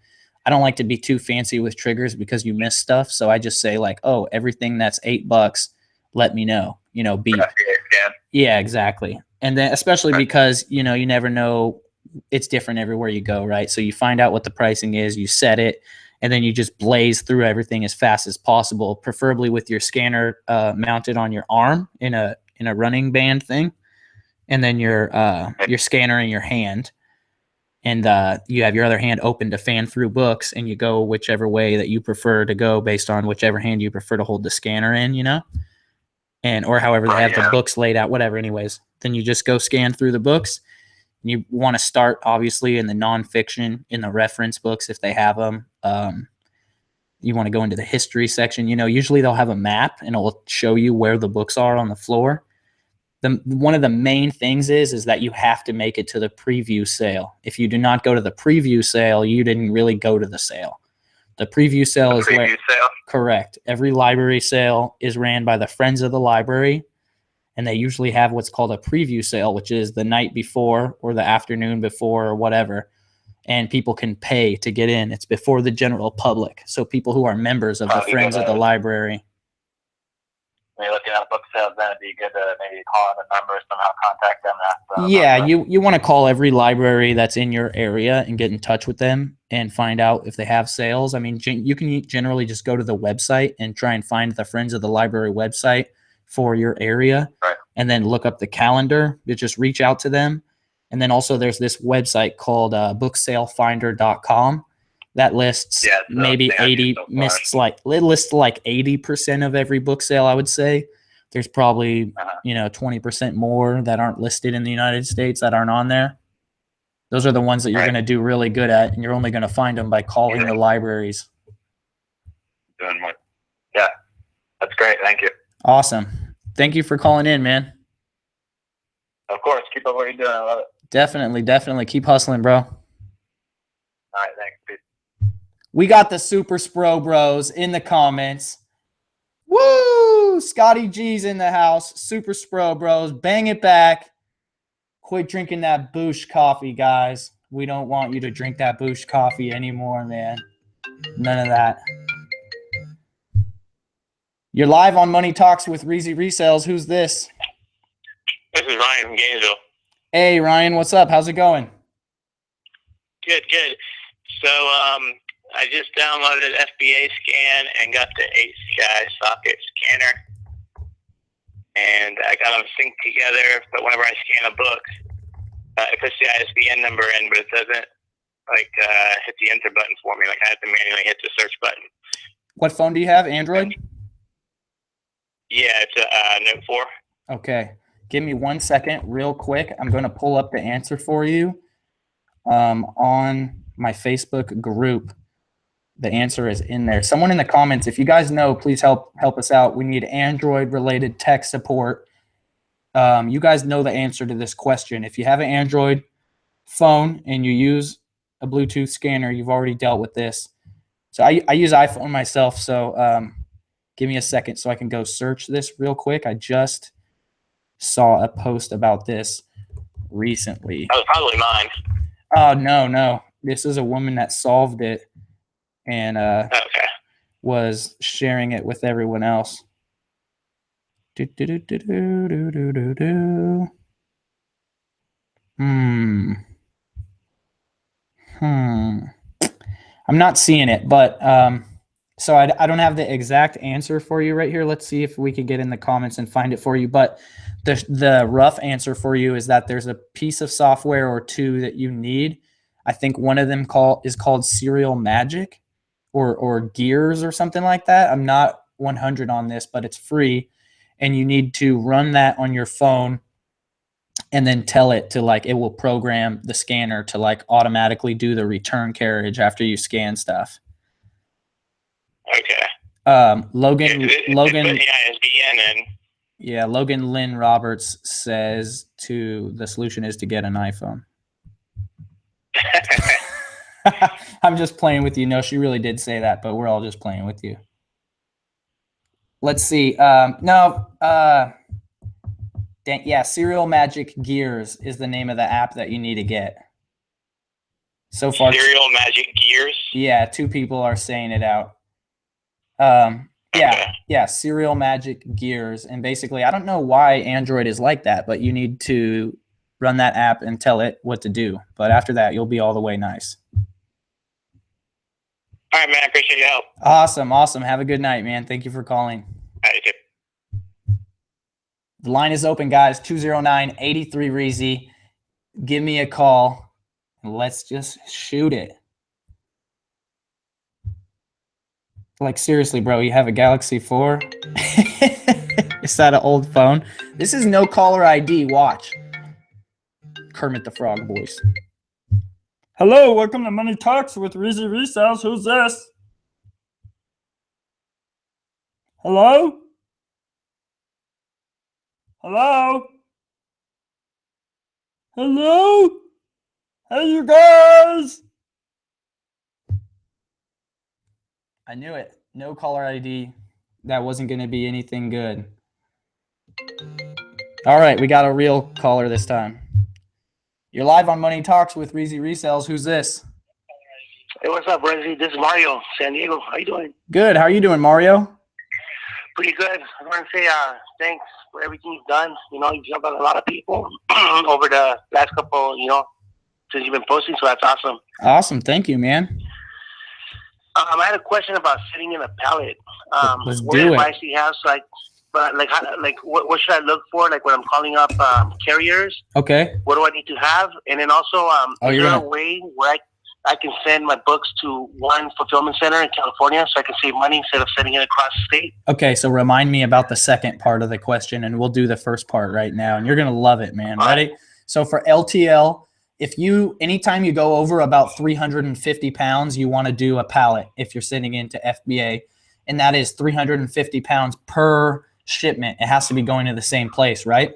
I don't like to be too fancy with triggers because you miss stuff. So I just say like, oh, everything that's $8, let me know, beep. Yeah, exactly. And then especially because, you never know, it's different everywhere you go, right? So you find out what the pricing is, you set it, and then you just blaze through everything as fast as possible, preferably with your scanner mounted on your arm in a running band thing, and then your scanner in your hand, and you have your other hand open to fan through books, and you go whichever way that you prefer to go based on whichever hand you prefer to hold the scanner in, and or however they have the books laid out, whatever. Anyways, then you just go scan through the books. You want to start obviously in the nonfiction, in the reference books if they have them. You want to go into the history section. Usually they'll have a map and it will show you where the books are on the floor. One of the main things is that you have to make it to the preview sale. If you do not go to the preview sale, you didn't really go to the sale. The preview sale is where correct. Every library sale is ran by the Friends of the Library, and they usually have what's called a preview sale, which is the night before or the afternoon before or whatever, and people can pay to get in. It's before the general public, so people who are members of the Friends of the Library. When you're looking at book sales, then it'd be good to maybe call in the number, somehow contact them. Yeah, you want to call every library that's in your area and get in touch with them and find out if they have sales. I mean, you can generally just go to the website and try and find the Friends of the Library website for your area, and then look up the calendar. You just reach out to them. And then also there's this website called booksalefinder.com that lists maybe 80, lists like 80% of every book sale, I would say. There's probably 20% more that aren't listed in the United States that aren't on there. Those are the ones that you're going to do really good at, and you're only going to find them by calling the libraries. Yeah, that's great. Thank you. Awesome. Thank you for calling in, man. Of course. Keep up what you're doing. I love it. Definitely. Keep hustling, bro. All right. Thanks. Peace. We got the Super Spro Bros in the comments. Woo! Scotty G's in the house. Super Spro Bros. Bang it back. Quit drinking that Boosh coffee, guys. We don't want you to drink that Boosh coffee anymore, man. None of that. You're live on Money Talks with REEZY Resales. Who's this? This is Ryan from Gainesville. Hey, Ryan. What's up? How's it going? Good. So, I just downloaded FBA Scan and got the HCI socket scanner. And I got them synced together, but whenever I scan a book, it puts the ISBN number in, but it doesn't hit the enter button for me. Like I have to manually hit the search button. What phone do you have? Android? Yeah, it's a Note 4. Okay. Give me 1 second real quick. I'm going to pull up the answer for you on my Facebook group. The answer is in there. Someone in the comments, if you guys know, please help us out. We need Android-related tech support. You guys know the answer to this question. If you have an Android phone and you use a Bluetooth scanner, you've already dealt with this. So I use iPhone myself, so give me a second so I can go search this real quick. I just saw a post about this recently. That was probably mine. Oh, no. This is a woman that solved it and was sharing it with everyone else. I'm not seeing it, but so I don't have the exact answer for you right here. Let's see if we can get in the comments and find it for you. But the rough answer for you is that there's a piece of software or two that you need. I think one of them is called Serial Magic or Gears or something like that. I'm not 100 on this, but it's free. And you need to run that on your phone and then tell it to like, it will program the scanner to like automatically do the return carriage after you scan stuff. Okay. Logan ISBN and yeah, Logan Lynn Roberts says the solution is to get an iPhone. I'm just playing with you. No, she really did say that, but we're all just playing with you. Let's see. Yeah, Serial Magic Gears is the name of the app that you need to get. So far, Serial Magic Gears? Yeah, 2 people are saying it out. Yeah, Serial Magic Gears. And basically, I don't know why Android is like that, but you need to run that app and tell it what to do. But after that, you'll be all the way nice. All right, man. I appreciate your help. Awesome. Have a good night, man. Thank you for calling. All right, The line is open, guys. 209-83-REEZY. Give me a call. Let's just shoot it. Like, seriously, bro, you have a Galaxy 4? Is that an old phone? This is no caller ID. Watch. Kermit the Frog voice. Hello, welcome to Money Talks with REEZY Resells. Who's this? Hello? Hello? Hello? Hey, you guys! I knew it. No caller ID. That wasn't going to be anything good. All right, we got a real caller this time. You're live on Money Talks with REEZY Resells. Who's this? Hey, what's up, REEZY? This is Mario, San Diego. How you doing? Good. How are you doing, Mario? Pretty good. I want to say thanks for everything you've done. You know, you've helped out a lot of people over the last couple, since you've been posting, so that's awesome. Awesome. Thank you, man. I had a question about sitting in a pallet. Let's what do advice do you have? So, what should I look for? Like when I'm calling up carriers? Okay. What do I need to have? And then also, is there a way where I can send my books to one fulfillment center in California so I can save money instead of sending it across the state? Okay, so remind me about the second part of the question, and we'll do the first part right now, and you're going to love it, man. Ready? So for LTL, anytime you go over about 350 pounds, you want to do a pallet if you're sending into FBA, and that is 350 pounds per shipment. It has to be going to the same place, right?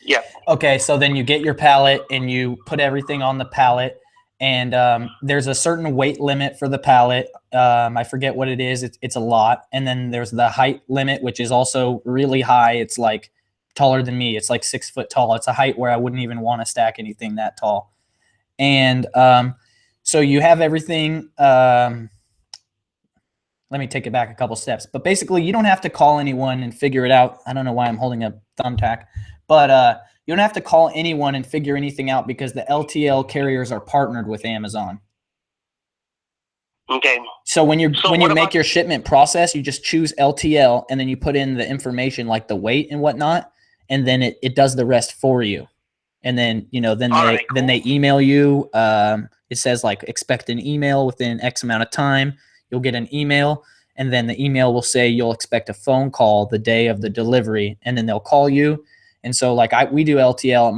Yeah. Okay, so then you get your pallet and you put everything on the pallet, and there's a certain weight limit for the pallet. I forget what it is. It's a lot. And then there's the height limit, which is also really high. It's like taller than me. It's like 6 foot tall. It's a height where I wouldn't even want to stack anything that tall. And so you have everything. Let me take it back a couple steps. But basically, you don't have to call anyone and figure it out. I don't know why I'm holding a thumbtack. But you don't have to call anyone and figure anything out because the LTL carriers are partnered with Amazon. Okay. So when you make your shipment process, you just choose LTL and then you put in the information like the weight and whatnot, and then it does the rest for you. And then then they email you. It says like expect an email within X amount of time. You'll get an email, and then the email will say you'll expect a phone call the day of the delivery, and then they'll call you. And so like we do LTL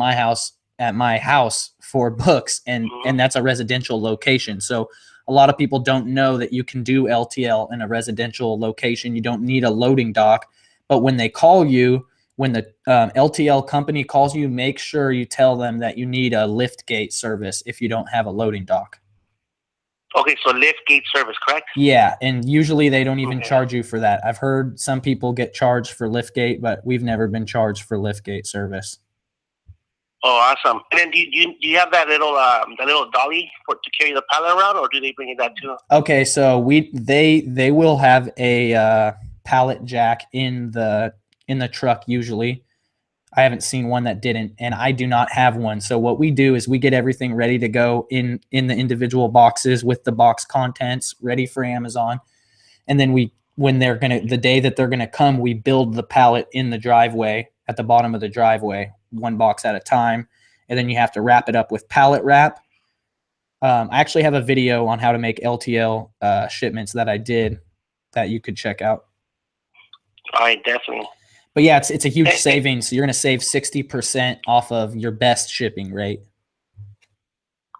at my house for books, and that's a residential location. So a lot of people don't know that you can do LTL in a residential location. You don't need a loading dock. But when they call you, when the LTL company calls you, make sure you tell them that you need a lift gate service if you don't have a loading dock. Okay, so lift gate service, correct? Yeah, and usually they don't even charge you for that. I've heard some people get charged for lift gate, but we've never been charged for lift gate service. Oh, awesome! And then do you have that little dolly to carry the pallet around, or do they bring you that too? Okay, so they will have a pallet jack in the truck usually. I haven't seen one that didn't, and I do not have one. So what we do is we get everything ready to go in the individual boxes with the box contents ready for Amazon. And then the day that they're going to come, we build the pallet in the driveway at the bottom of the driveway, one box at a time. And then you have to wrap it up with pallet wrap. I actually have a video on how to make LTL shipments that I did that you could check out. All right, definitely. But yeah, it's a huge savings. So you're going to save 60% off of your best shipping rate.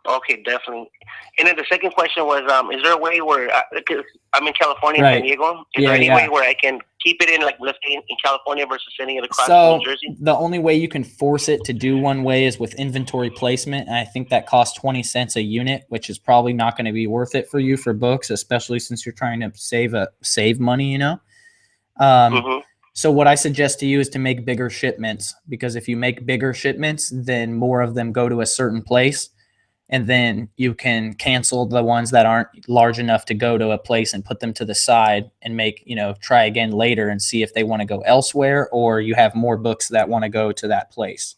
Okay, definitely. And then the second question was, is there a way where, because I'm in California, San Diego, is there any way where I can keep it in, like, let's say in California versus sending it across to New Jersey? The only way you can force it to do one way is with inventory placement. And I think that costs 20 cents a unit, which is probably not going to be worth it for you for books, especially since you're trying to save money, you know? So what I suggest to you is to make bigger shipments, because if you make bigger shipments, then more of them go to a certain place. And then you can cancel the ones that aren't large enough to go to a place and put them to the side and make, try again later and see if they want to go elsewhere, or you have more books that want to go to that place.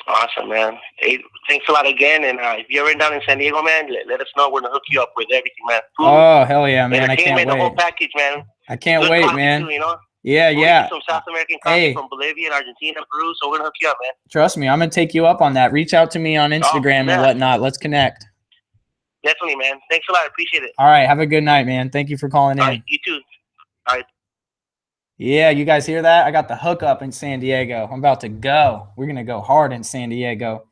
Awesome, man. Hey, thanks a lot again. And if you're ever down in San Diego, man, let us know. We're going to hook you up with everything, man. Oh, hell yeah, man. I can't wait. The whole package, man. I can't wait, man. Too, Yeah. Some South American coffee from Bolivia and Argentina, Peru, so we're going to hook you up, man. Trust me, I'm going to take you up on that. Reach out to me on Instagram and whatnot. Let's connect. Definitely, man. Thanks a lot. I appreciate it. All right. Have a good night, man. Thank you for calling in. You too. All right. Yeah, you guys hear that? I got the hookup in San Diego. I'm about to go. We're going to go hard in San Diego.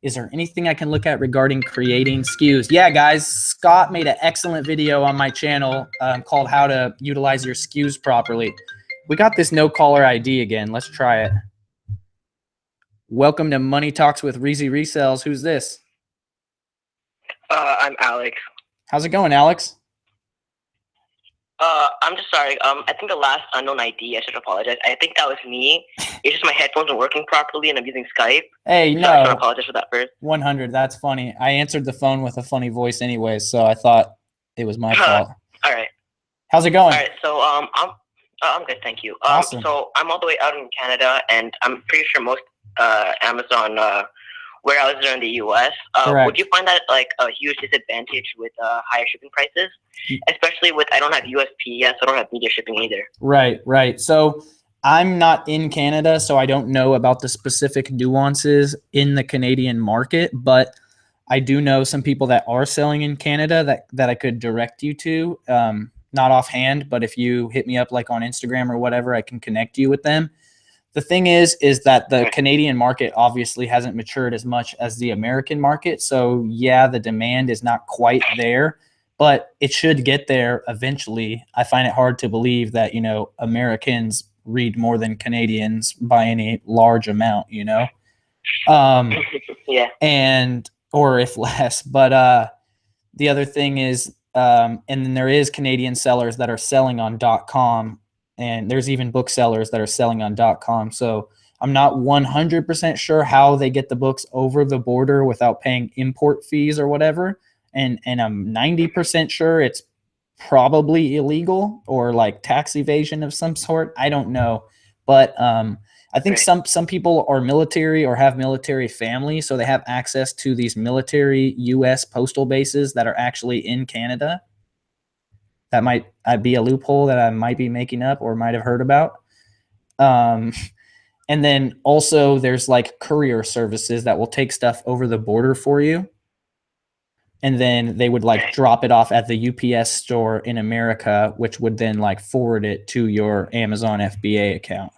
Is there anything I can look at regarding creating SKUs? Yeah, guys, Scott made an excellent video on my channel called How to Utilize Your SKUs Properly. We got this no caller ID again. Let's try it. Welcome to Money Talks with REEZY Resells. Who's this? I'm Alex. How's it going, Alex? I'm just sorry. I think the last unknown ID, I should apologize. I think that was me. It's just my headphones are working properly and I'm using Skype. Hey, no. So I should apologize for that first. 100. That's funny. I answered the phone with a funny voice anyway, so I thought it was my fault. All right. How's it going? All right. So I'm good, thank you. Awesome. So I'm all the way out in Canada, and I'm pretty sure most Amazon warehouses are in the U.S. Would you find that like a huge disadvantage with higher shipping prices, especially with I don't have USPS, so I don't have media shipping either. Right. So I'm not in Canada, so I don't know about the specific nuances in the Canadian market, but I do know some people that are selling in Canada that I could direct you to. Not offhand, but if you hit me up like on Instagram or whatever, I can connect you with them. The thing is that the Canadian market obviously hasn't matured as much as the American market. So yeah, the demand is not quite there, but it should get there eventually. I find it hard to believe that, Americans read more than Canadians by any large amount, Yeah. Or if less, but the other thing is, and then there is Canadian sellers that are selling on .com, and there's even booksellers that are selling on .com. So I'm not 100% sure how they get the books over the border without paying import fees or whatever. And I'm 90% sure it's probably illegal or like tax evasion of some sort. I don't know. But I think some people are military or have military family, so they have access to these military U.S. postal bases that are actually in Canada. That might be a loophole that I might be making up or might have heard about. And then also there's like courier services that will take stuff over the border for you. And then they would like drop it off at the UPS store in America, which would then like forward it to your Amazon FBA account.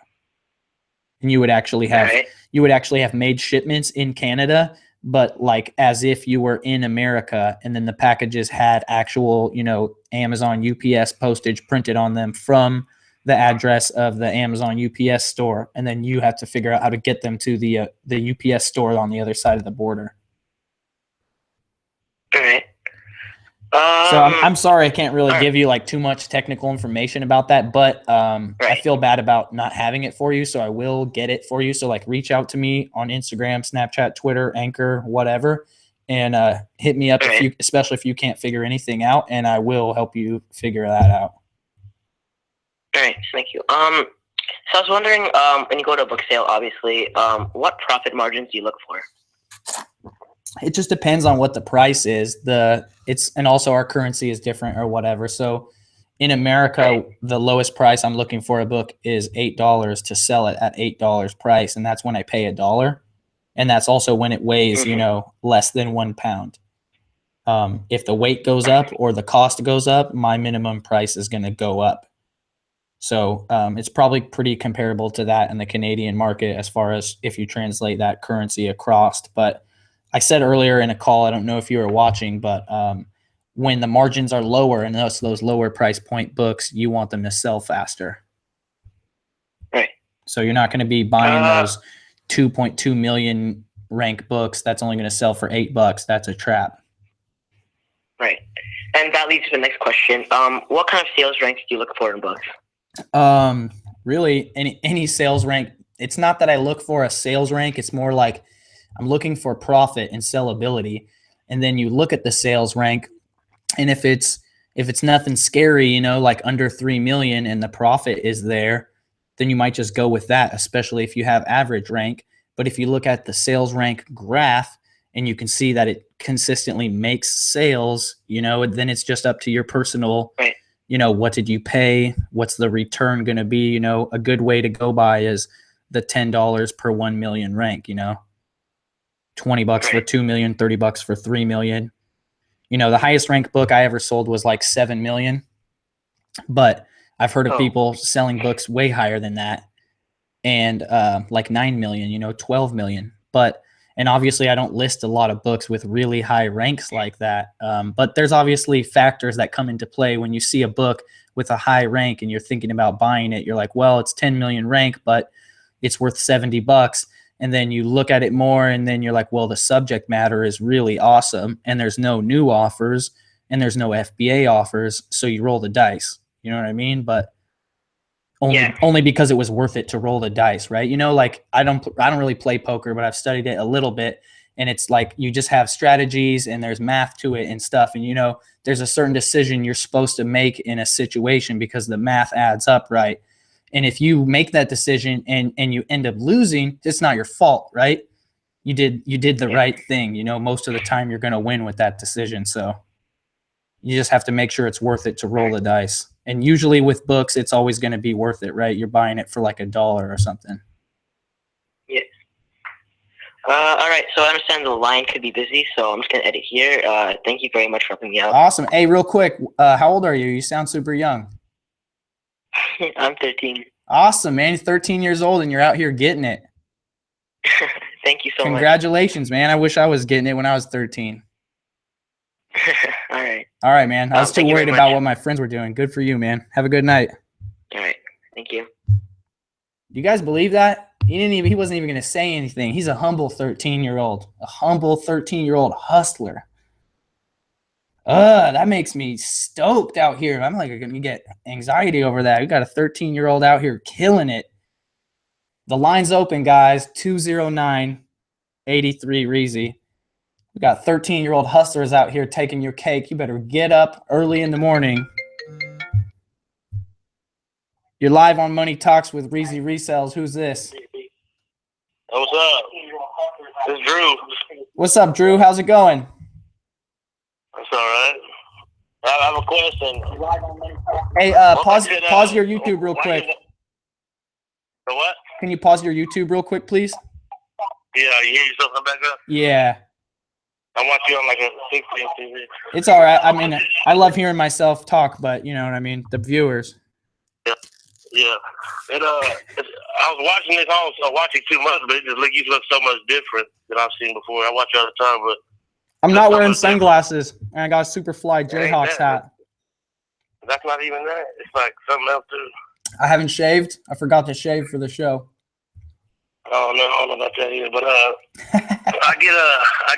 And you would actually have made shipments in Canada, but like as if you were in America, and then the packages had actual, Amazon UPS postage printed on them from the address of the Amazon UPS store. And then you have to figure out how to get them to the UPS store on the other side of the border. All right. So I'm sorry I can't really give you like too much technical information about that, but I feel bad about not having it for you, so I will get it for you. So like reach out to me on Instagram, Snapchat, Twitter, Anchor, whatever, and hit me up especially if you can't figure anything out, and I will help you figure that out. All right, thank you. So I was wondering, when you go to a book sale, obviously, what profit margins do you look for? It just depends on what the price is. And also our currency is different or whatever. So in America, the lowest price I'm looking for a book is $8 to sell it at $8 price. And that's when I pay $1. And that's also when it weighs, less than 1 pound. If the weight goes up or the cost goes up, my minimum price is going to go up. So it's probably pretty comparable to that in the Canadian market as far as if you translate that currency across. But I said earlier in a call, I don't know if you were watching, but when the margins are lower and those lower price point books, you want them to sell faster. Right. So you're not going to be buying those 2.2 million rank books that's only going to sell for $8. That's a trap. Right. And that leads to the next question. What kind of sales ranks do you look for in books? Really any sales rank. It's not that I look for a sales rank. It's more like I'm looking for profit and sellability. And then you look at the sales rank, and if it's nothing scary, you know, like under 3 million and the profit is there, then you might just go with that, especially if you have average rank. But if you look at the sales rank graph and you can see that it consistently makes sales, you know, then it's just up to your personal, you know, what did you pay? What's the return going to be? You know, a good way to go by is the $10 per 1 million rank, you know, $20 for 2 million, $30 for 3 million. You know, the highest ranked book I ever sold was like 7 million, but I've heard of people selling books way higher than that, and like 9 million, you know, 12 million. And obviously I don't list a lot of books with really high ranks like that. But there's obviously factors that come into play when you see a book with a high rank and you're thinking about buying it. You're like, well, it's 10 million rank, but it's worth $70. And then you look at it more and then you're like, well, the subject matter is really awesome and there's no new offers and there's no FBA offers. So you roll the dice, you know what I mean? But only because it was worth it to roll the dice, right? You know, like I don't really play poker, but I've studied it a little bit, and it's like you just have strategies and there's math to it and stuff. And, you know, there's a certain decision you're supposed to make in a situation because the math adds up, right? And if you make that decision and you end up losing, it's not your fault, right? You did the right thing. You know, most of the time you're going to win with that decision. So you just have to make sure it's worth it to roll the dice. And usually with books, it's always going to be worth it, right? You're buying it for like $1 or something. Yeah. All right. So I understand the line could be busy, so I'm just going to edit here. Thank you very much for helping me out. Awesome. Hey, real quick, how old are you? You sound super young. I'm 13. Awesome, man. You're 13 years old and you're out here getting it. Thank you so much. Congratulations, man. I wish I was getting it when I was 13. All right, man. I was too worried about what my friends were doing. Good for you, man. Have a good night. All right. Thank you. Do you guys believe that? He wasn't even going to say anything. He's a humble 13-year-old. A humble 13-year-old hustler. That makes me stoked out here. I'm like going to get anxiety over that. We got a 13-year-old out here killing it. The line's open, guys. 209-83 REEZY. We got 13-year-old hustlers out here taking your cake. You better get up early in the morning. You're live on Money Talks with REEZY Resells. Who's this? What's up? It's Drew. What's up, Drew? How's it going? That's all right. I have a question. Hey, pause your YouTube real quick. The what? Can you pause your YouTube real quick, please? Yeah, you hear yourself in the background? Yeah. I want you on like a 16 TV. It's all right. I mean, I love hearing myself talk, but you know what I mean? The viewers. Yeah. I was watching this. I was watching too much, but you look so much different than I've seen before. I watch you all the time, but I'm not wearing sunglasses, and I got a super fly Jayhawks hat. That's not even that. It's like something else too. I haven't shaved. I forgot to shave for the show. Oh no, I don't know about that either. But I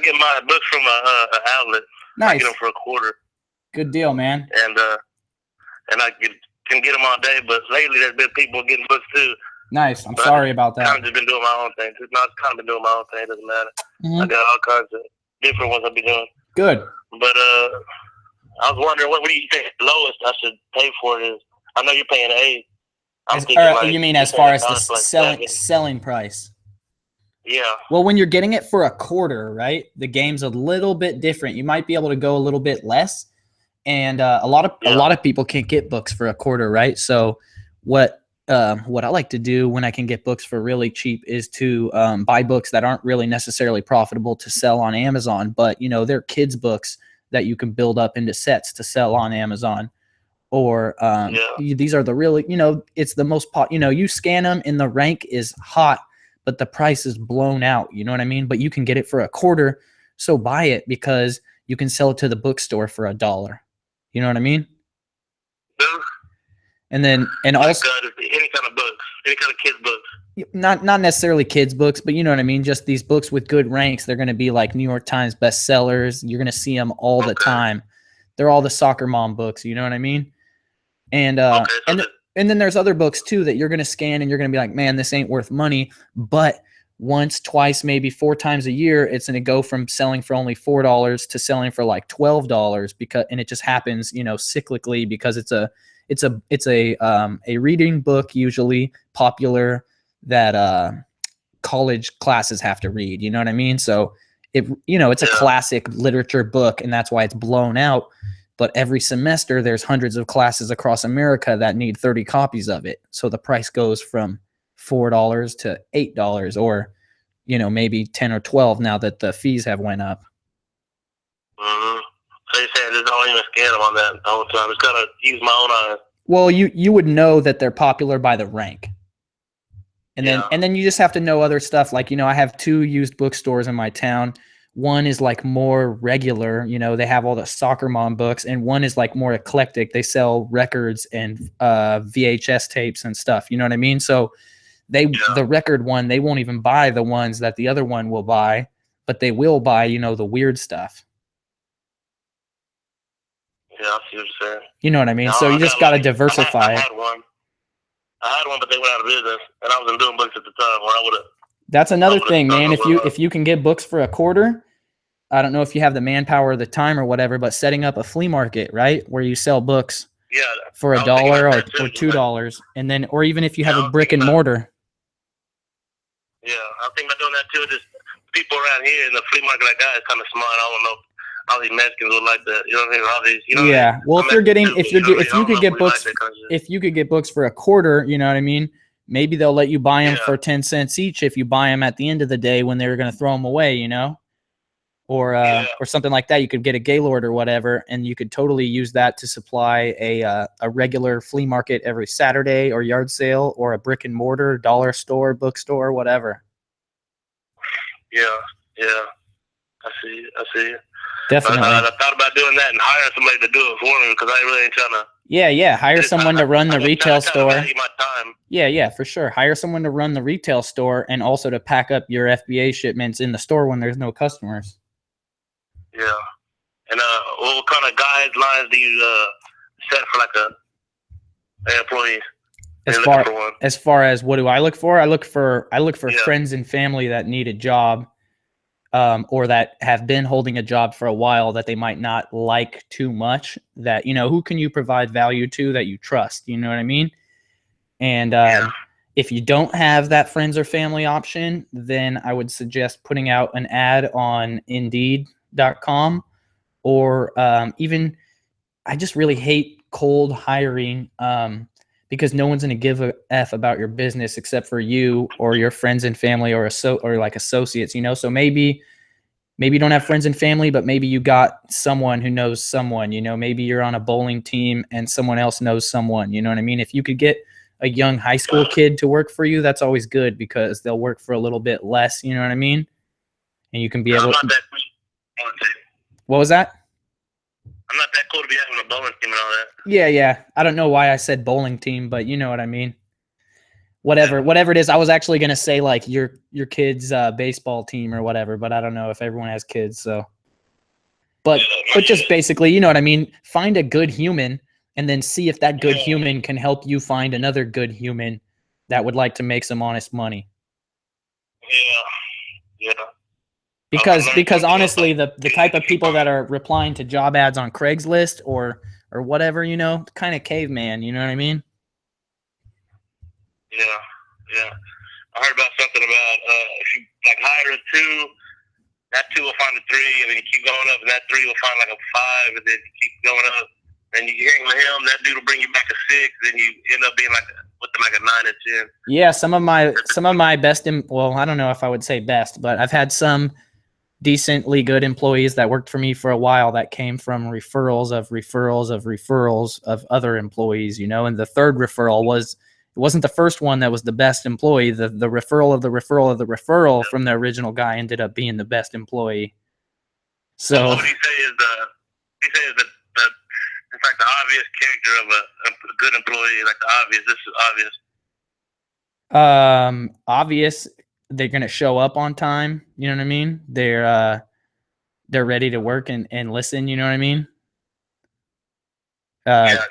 get my books from an outlet. Nice. I get them for $0.25. Good deal, man. And I can get them all day, but lately there's been people getting books too. Nice. I'm sorry about that. I've kind of just been doing my own thing. I've kind of been doing my own thing. It doesn't matter. I got all kinds of different ones I'll be doing. Good. But I was wondering, what do you think the lowest I should pay for it is? I know you're paying $8. You mean as far as the selling price? Yeah. Well, when you're getting it for $0.25, right, the game's a little bit different. You might be able to go a little bit less, and a lot of people can't get books for $0.25, right? So what I like to do when I can get books for really cheap is to buy books that aren't really necessarily profitable to sell on Amazon, but you know, they're kids books that you can build up into sets to sell on Amazon. or these are the really, it's the most you scan them and the rank is hot, but the price is blown out. You know what I mean? But you can get it for $0.25. So buy it because you can sell it to the bookstore for $1. You know what I mean? Yeah. And also any kind of books, any kind of kids books. Not necessarily kids books, but you know what I mean? Just these books with good ranks. They're going to be like New York Times bestsellers. You're going to see them all the time. They're all the soccer mom books. You know what I mean? And and then there's other books too that you're going to scan and you're going to be like, man, this ain't worth money. But once, twice, maybe 4 times a year, it's going to go from selling for only $4 to selling for like $12 and it just happens, cyclically because it's a reading book, usually popular, that college classes have to read. You know what I mean? So it's a classic literature book, and that's why it's blown out. But every semester, there's hundreds of classes across America that need 30 copies of it. So the price goes from $4 to $8, or maybe 10 or 12 now that the fees have went up. Mm-hmm. So you're saying there's not even scan them on that the whole time. Just gotta use my own eyes. Well, you would know that they're popular by the rank. And then you just have to know other stuff. Like, I have 2 used bookstores in my town. One is like more regular, they have all the soccer mom books, and one is like more eclectic. They sell records and VHS tapes and stuff. You know what I mean? So the record one, they won't even buy the ones that the other one will buy, but they will buy, the weird stuff. Yeah, I see what you're saying. You know what I mean? So you just got to diversify. I had one, but they went out of business, and I wasn't doing books at the time, or I would have. That's another thing, man. If you can get books for $0.25, I don't know if you have the manpower or the time or whatever, but setting up a flea market, right, where you sell books for $1 or $2, and then, or even if you have a brick and mortar. Yeah, I'm thinking about doing that too. Just people around here in the flea market like that is kind of smart. I don't know. All these Mexicans look like that. You know what I mean? All these, yeah. Well, if you could get books for $0.25, you know what I mean? Maybe they'll let you buy them for 10 cents each if you buy them at the end of the day when they were going to throw them away, or something like that. You could get a Gaylord or whatever, and you could totally use that to supply a regular flea market every Saturday, or yard sale, or a brick and mortar, dollar store, bookstore, whatever. Yeah. I see. Definitely. I thought about doing that and hiring somebody to do it for me because I really ain't trying to. Yeah. Hire someone to run the retail store. My time. Yeah, for sure. Hire someone to run the retail store and also to pack up your FBA shipments in the store when there's no customers. Yeah. And what kind of guidelines do you set for like an employee? As far as what do I look for? I look for friends and family that need a job. Or that have been holding a job for a while that they might not like too much, that, who can you provide value to that you trust? You know what I mean? And if you don't have that friends or family option, then I would suggest putting out an ad on Indeed.com, or even, I just really hate cold hiring, because no one's going to give a F about your business except for you or your friends and family, or like associates, So maybe you don't have friends and family, but maybe you got someone who knows someone, maybe you're on a bowling team and someone else knows someone, you know what I mean? If you could get a young high school kid to work for you, that's always good because they'll work for a little bit less, you know what I mean? And you can be able to. What was that? I'm not that cool to be having a bowling team and all that. Yeah. I don't know why I said bowling team, but you know what I mean. Whatever it is. I was actually gonna say like your kid's baseball team or whatever, but I don't know if everyone has kids. So, but just basically, you know what I mean. Find a good human, and then see if that good human can help you find another good human that would like to make some honest money. Yeah. Because honestly, the type of people that are replying to job ads on Craigslist or whatever, kind of caveman, you know what I mean? Yeah. I heard about something about if you like hire a 2, that 2 will find a 3, and then you keep going up, and that 3 will find like a 5, and then you keep going up, and you hang with him, that dude will bring you back a 6, then you end up being like a 9 and 10. Yeah, some of my best, well, I don't know if I would say best, but I've had some decently good employees that worked for me for a while that came from referrals of other employees, you know. And the third referral it wasn't the first one that was the best employee. The referral of the referral of the referral from the original guy ended up being the best employee. So what would you say is the in fact the obvious character of a good employee, like the obvious, this is obvious. Obvious, they're gonna show up on time, you know what I mean? They're ready to work and listen, you know what I mean? That's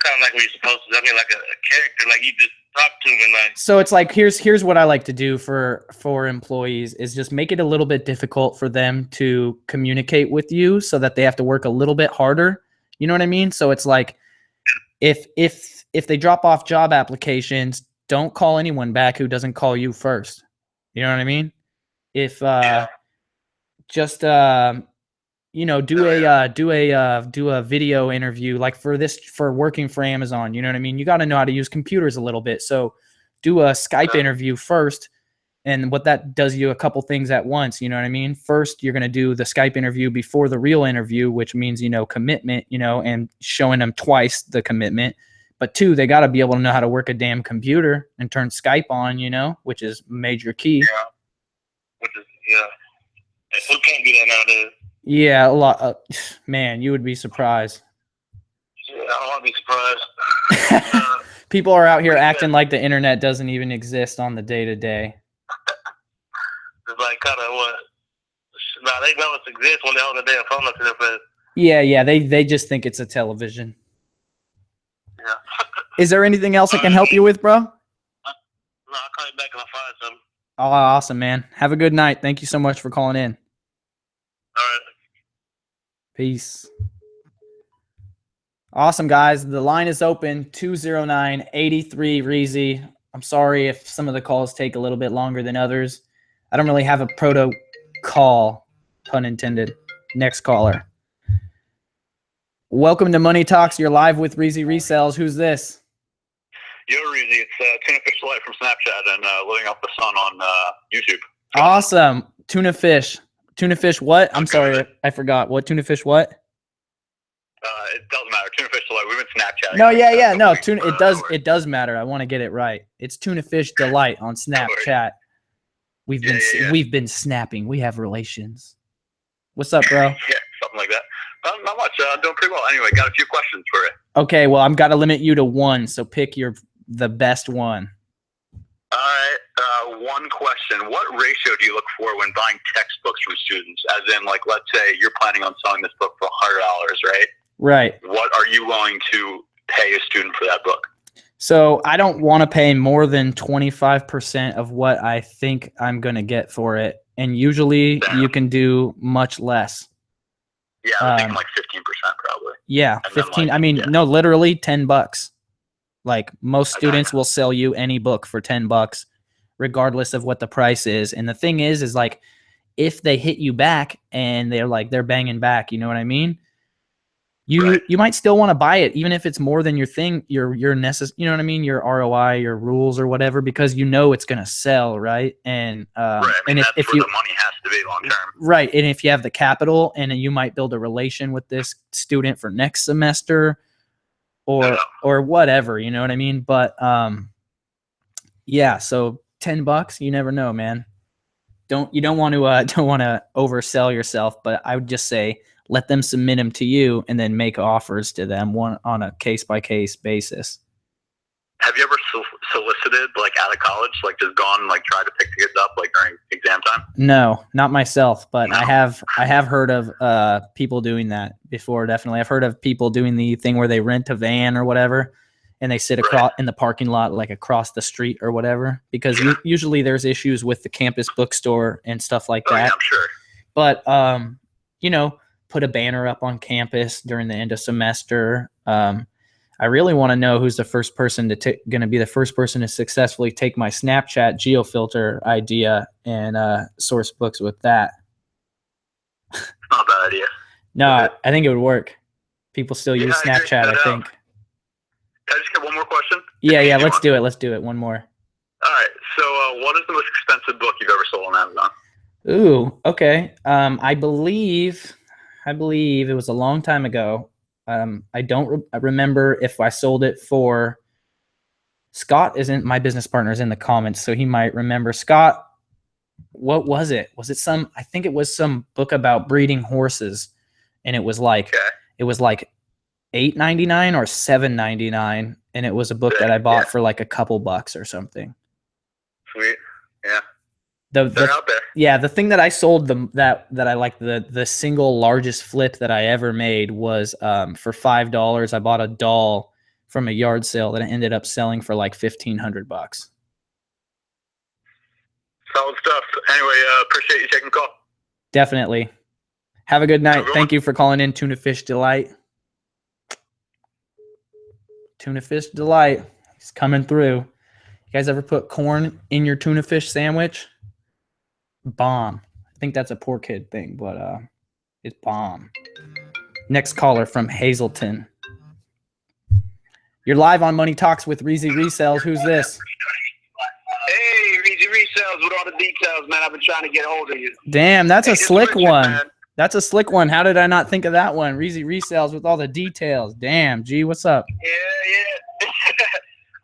kind of like what you're supposed to. I mean, like a character, like you just talk to them and like. So it's like here's what I like to do for employees is just make it a little bit difficult for them to communicate with you, so that they have to work a little bit harder. You know what I mean? So it's like if they drop off job applications, don't call anyone back who doesn't call you first. You know what I mean? If just you know, do a video interview, like for working for Amazon, you know what I mean? You got to know how to use computers a little bit. So do a Skype interview first. And what that does you a couple things at once, you know what I mean? First, you're going to do the Skype interview before the real interview, which means, you know, commitment, you know, and showing them twice the commitment. But two, they got to be able to know how to work a damn computer and turn Skype on, you know, which is major key. Yeah. Which is, who can't do that nowadays? Yeah, a lot. Man, you would be surprised. Yeah, I don't want to be surprised. People are out here acting like the internet doesn't even exist on the day-to-day. It's like kind of what? Nah, they know it exists when they hold the damn phone up to their face. Yeah, they just think it's a television. Yeah. Is there anything else I can help you with, bro? No, I'll call you back if I find something. Oh, awesome, man. Have a good night. Thank you so much for calling in. All right. Peace. Awesome, guys. The line is open, 209-83-REEZY. I'm sorry if some of the calls take a little bit longer than others. I don't really have a protocol, pun intended. Next caller. Welcome to Money Talks. You're live with REEZY Resells. Who's this? Yo, REEZY. It's Tuna Fish Light from Snapchat and Living Off the Sun on YouTube. Awesome. Tuna Fish. Tuna Fish what? I'm sorry. I forgot. What? Tuna Fish what? It doesn't matter. Tuna Fish Delight. We've been Snapchatting. No, yeah. No, tuna. It does matter. I want to get it right. It's Tuna Fish Delight on Snapchat. We've been snapping. We have relations. What's up, bro? Yeah, something like that. Not much. I'm doing pretty well. Anyway, got a few questions for you. Okay, well, I'm got to limit you to one, so pick the best one. All right. One question. What ratio do you look for when buying textbooks from students? As in, like, let's say you're planning on selling this book for $100, right? Right. What are you willing to pay a student for that book? So I don't want to pay more than 25% of what I think I'm going to get for it. And usually you can do much less. Yeah, I was thinking like 15% probably. Yeah, and 15. Like, I mean, no, literally $10. Like most students will sell you any book for $10, regardless of what the price is. And the thing is like, if they hit you back and they're banging back, you know what I mean? You might still want to buy it, even if it's more than your thing, your you know what I mean, your ROI, your rules or whatever, because you know it's gonna sell, right? And and if the money has to be long term, right? And if you have the capital, and you might build a relation with this student for next semester, or whatever, you know what I mean? But yeah, so $10, you never know, man. You don't want to oversell yourself, but I would just say, let them submit them to you and then make offers to them on a case-by-case basis. Have you ever solicited, like, out of college, like just gone, like, tried to pick kids up, like, during exam time? No, not myself, but no. I have heard of people doing that before, definitely. I've heard of people doing the thing where they rent a van or whatever, and they sit across in the parking lot, like across the street or whatever, because usually there's issues with the campus bookstore and stuff like that. Yeah, I'm sure. But, you know, put a banner up on campus during the end of semester. I really want to know who's the first person going to be the first person to successfully take my Snapchat geofilter idea and source books with that. Not a bad idea. No, I think it would work. People still use Snapchat, I think. Can I just get one more question? Yeah, let's do it. Let's do it. One more. All right. So what is the most expensive book you've ever sold on Amazon? Ooh, okay. I believe it was a long time ago. I don't remember if I sold it for Scott. Isn't my business partner is in the comments, so he might remember. Scott, what was it? Was it some? I think it was some book about breeding horses, and it was like $8.99 or $7.99, and it was a book that I bought for like a couple bucks or something. Sweet. Yeah. They're out there. Yeah, the thing that I sold them that I like the single largest flip that I ever made was for $5. I bought a doll from a yard sale that I ended up selling for like $1,500. Solid stuff. Anyway, appreciate you taking the call. Definitely. Have a good night. Thank you for calling in, Tuna Fish Delight. Tuna Fish Delight. He's coming through. You guys ever put corn in your tuna fish sandwich? Bomb. I think that's a poor kid thing, but it's bomb. Next caller from Hazleton. You're live on Money Talks with REEZY Resells. Who's this? Hey, REEZY Resells with all the details, man. I've been trying to get hold of you. Damn, that's a slick one. Man. That's a slick one. How did I not think of that one? REEZY Resells with all the details. Damn, G, what's up? Yeah.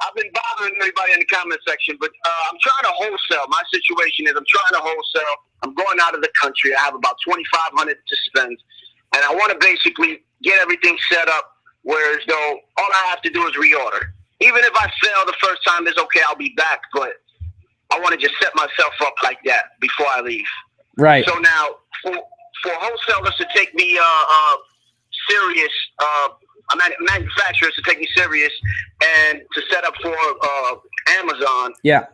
I've been bothering everybody in the comment section, but I'm trying to wholesale. My situation is I'm trying to wholesale. I'm going out of the country. I have about $2,500 to spend, and I want to basically get everything set up whereas though all I have to do is reorder. Even if I fail the first time, it's okay. I'll be back, but I want to just set myself up like that before I leave. Right. So now, for wholesalers to take me serious, manufacturers to take me serious, and to set up for Amazon. Yeah.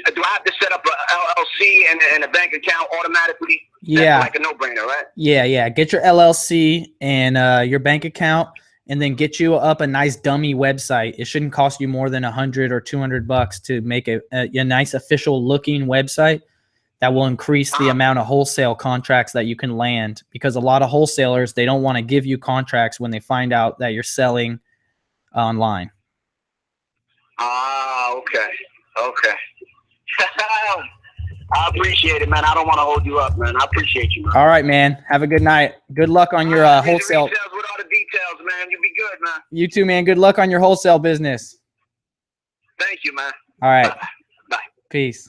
Do I have to set up a LLC and a bank account automatically? Yeah. That's like a no-brainer, right? Yeah. Get your LLC and your bank account, and then get you up a nice dummy website. It shouldn't cost you more than $100 or $200 to make a nice official looking website that will increase the amount of wholesale contracts that you can land, because a lot of wholesalers, they don't want to give you contracts when they find out that you're selling online. Okay. I appreciate it, man. I don't want to hold you up, man. I appreciate you, man. All right, man. Have a good night. Good luck on your wholesale. With all the details, man. You'll be good, man. You too, man. Good luck on your wholesale business. Thank you, man. All right. Bye. Peace.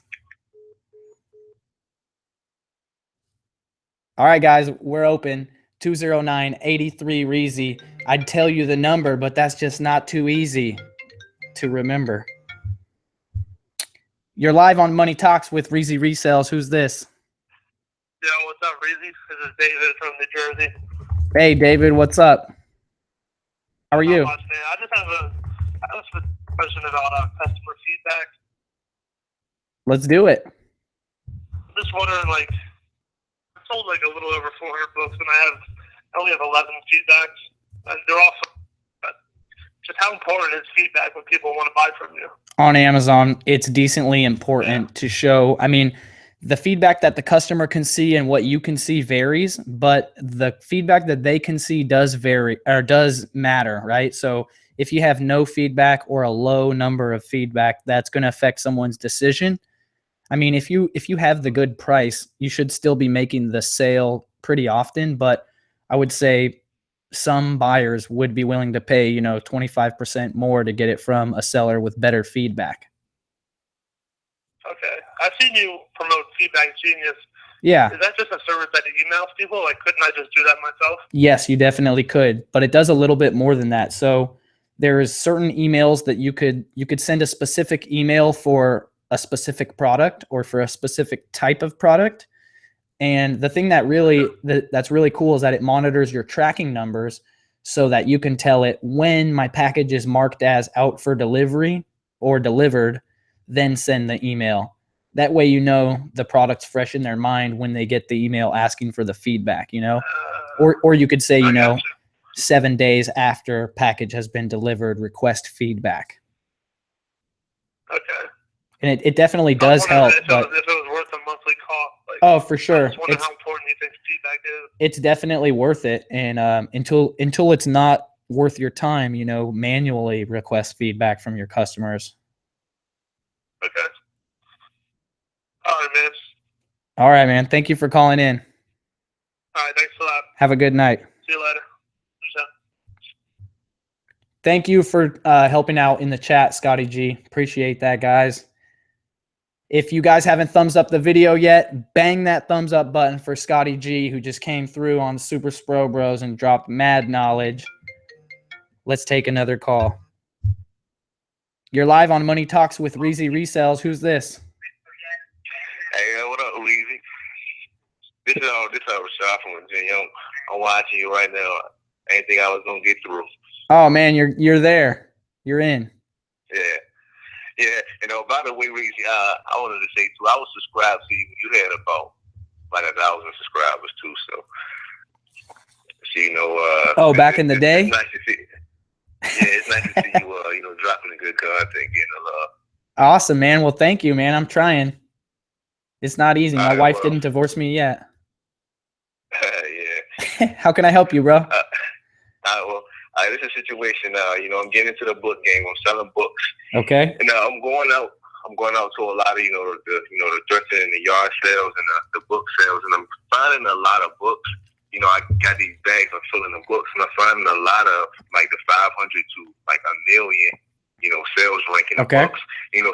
All right, guys. We're open. 209-83-REEZY. I'd tell you the number, but that's just not too easy to remember. You're live on Money Talks with REEZY Resells. Who's this? Yo, what's up, REEZY? This is David from New Jersey. Hey, David. What's up? How are you? Not much, man. I just have a question about customer feedback. Let's do it. I'm just wondering, like, I sold like a little over 400 books, and I only have 11 feedbacks, and they're all. Just how important is feedback when people want to buy from you? On Amazon, it's decently important to show. I mean, the feedback that the customer can see and what you can see varies, but the feedback that they can see does vary or does matter, right? So if you have no feedback or a low number of feedback, that's going to affect someone's decision. I mean, if you have the good price, you should still be making the sale pretty often, but I would say some buyers would be willing to pay, 25% more to get it from a seller with better feedback. Okay. I've seen you promote Feedback Genius. Yeah. Is that just a service that emails people? Like, couldn't I just do that myself? Yes, you definitely could, but it does a little bit more than that. So there's certain emails that you could send a specific email for a specific product or for a specific type of product. And the thing that's really cool is that it monitors your tracking numbers so that you can tell it when my package is marked as out for delivery or delivered, then send the email. That way, the product's fresh in their mind when they get the email asking for the feedback, or you could say, 7 days after package has been delivered, request feedback. Okay. And it definitely does help. If it was worth a monthly cost. Oh, for sure. I just wonder how important you think feedback is. It's definitely worth it. And until it's not worth your time, manually request feedback from your customers. Okay. All right, man. All right, man. Thank you for calling in. All right, thanks a lot. Have a good night. See you later. Thank you for helping out in the chat, Scotty G. Appreciate that, guys. If you guys haven't thumbs up the video yet, bang that thumbs up button for Scotty G, who just came through on Super Spro Bros and dropped mad knowledge. Let's take another call. You're live on Money Talks with REEZY Resells. Who's this? Hey, what up, REEZY? This is Rashad from Virginia. I'm watching you right now. I didn't think I was gonna get through. Oh man, you're there. You're in. Yeah. By the way, REEZY, I wanted to say too, I was subscribed to you. You had about like 1,000 subscribers too, so oh, back in the day? It's nice to see. Yeah, it's nice to see you, dropping the good content, getting the love. Awesome, man. Well, thank you, man. I'm trying. It's not easy. My wife didn't divorce me yet. Yeah. How can I help you, bro? This is a situation now. I'm getting into the book game. I'm selling books. Okay. And I'm going out to a lot of the thrifting and the yard sales and the book sales, and I'm finding a lot of books. I got these bags. I'm filling the books, and I'm finding a lot of like the 500 to like a million, sales ranking of books.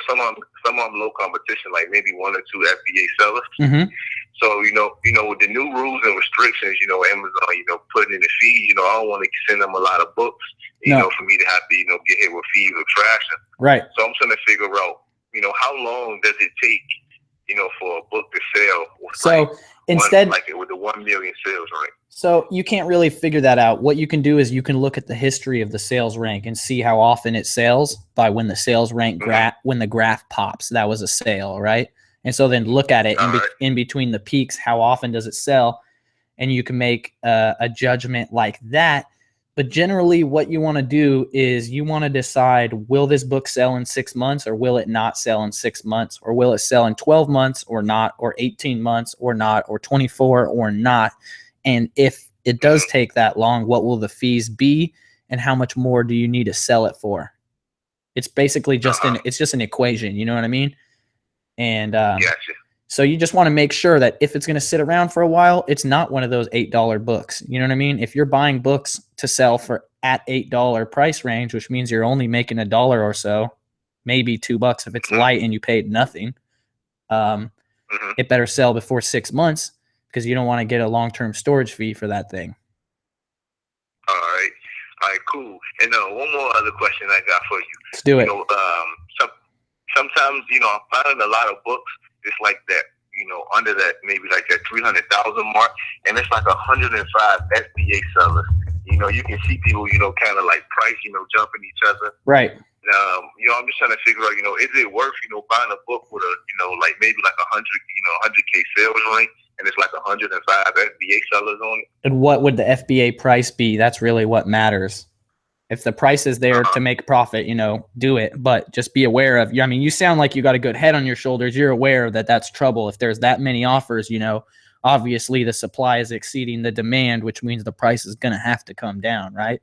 Some of them low competition, like maybe 1 or 2 FBA sellers. Mm-hmm. So, with the new rules and restrictions, Amazon, putting in the fees, I don't want to send them a lot of books, for me to have to, get hit with fees or trashing. Right. So I'm trying to figure out, how long does it take, for a book to sell? So instead, with the 1 million sales rank. So you can't really figure that out. What you can do is you can look at the history of the sales rank and see how often it sells by when the sales rank when the graph pops. That was a sale, right? And so then look at it in between the peaks. How often does it sell? And you can make a judgment like that. But generally, what you want to do is you want to decide, will this book sell in 6 months, or will it not sell in 6 months, or will it sell in 12 months or not, or 18 months or not, or 24 or not? And if it does take that long, what will the fees be, and how much more do you need to sell it for? It's basically just it's just an equation. You know what I mean? And so you just want to make sure that if it's going to sit around for a while, it's not one of those $8 books. You know what I mean? If you're buying books to sell for at $8 price range, which means you're only making $1 or so, maybe $2 if it's light and you paid nothing, it better sell before 6 months, because you don't want to get a long-term storage fee for that thing. All right, cool. And one more other question I got for you. Let's do it. Sometimes, I'm finding a lot of books just like that, under that, maybe like that 300,000 mark, and it's like 105 FBA sellers. You can see people, kind of like price, jumping each other. Right. I'm just trying to figure out, is it worth, buying a book with a, like maybe like 100K sales rank, and it's like 105 FBA sellers on it? And what would the FBA price be? That's really what matters. If the price is there to make profit, do it. But just be aware of, you sound like you got a good head on your shoulders. You're aware that that's trouble. If there's that many offers, obviously the supply is exceeding the demand, which means the price is going to have to come down, right?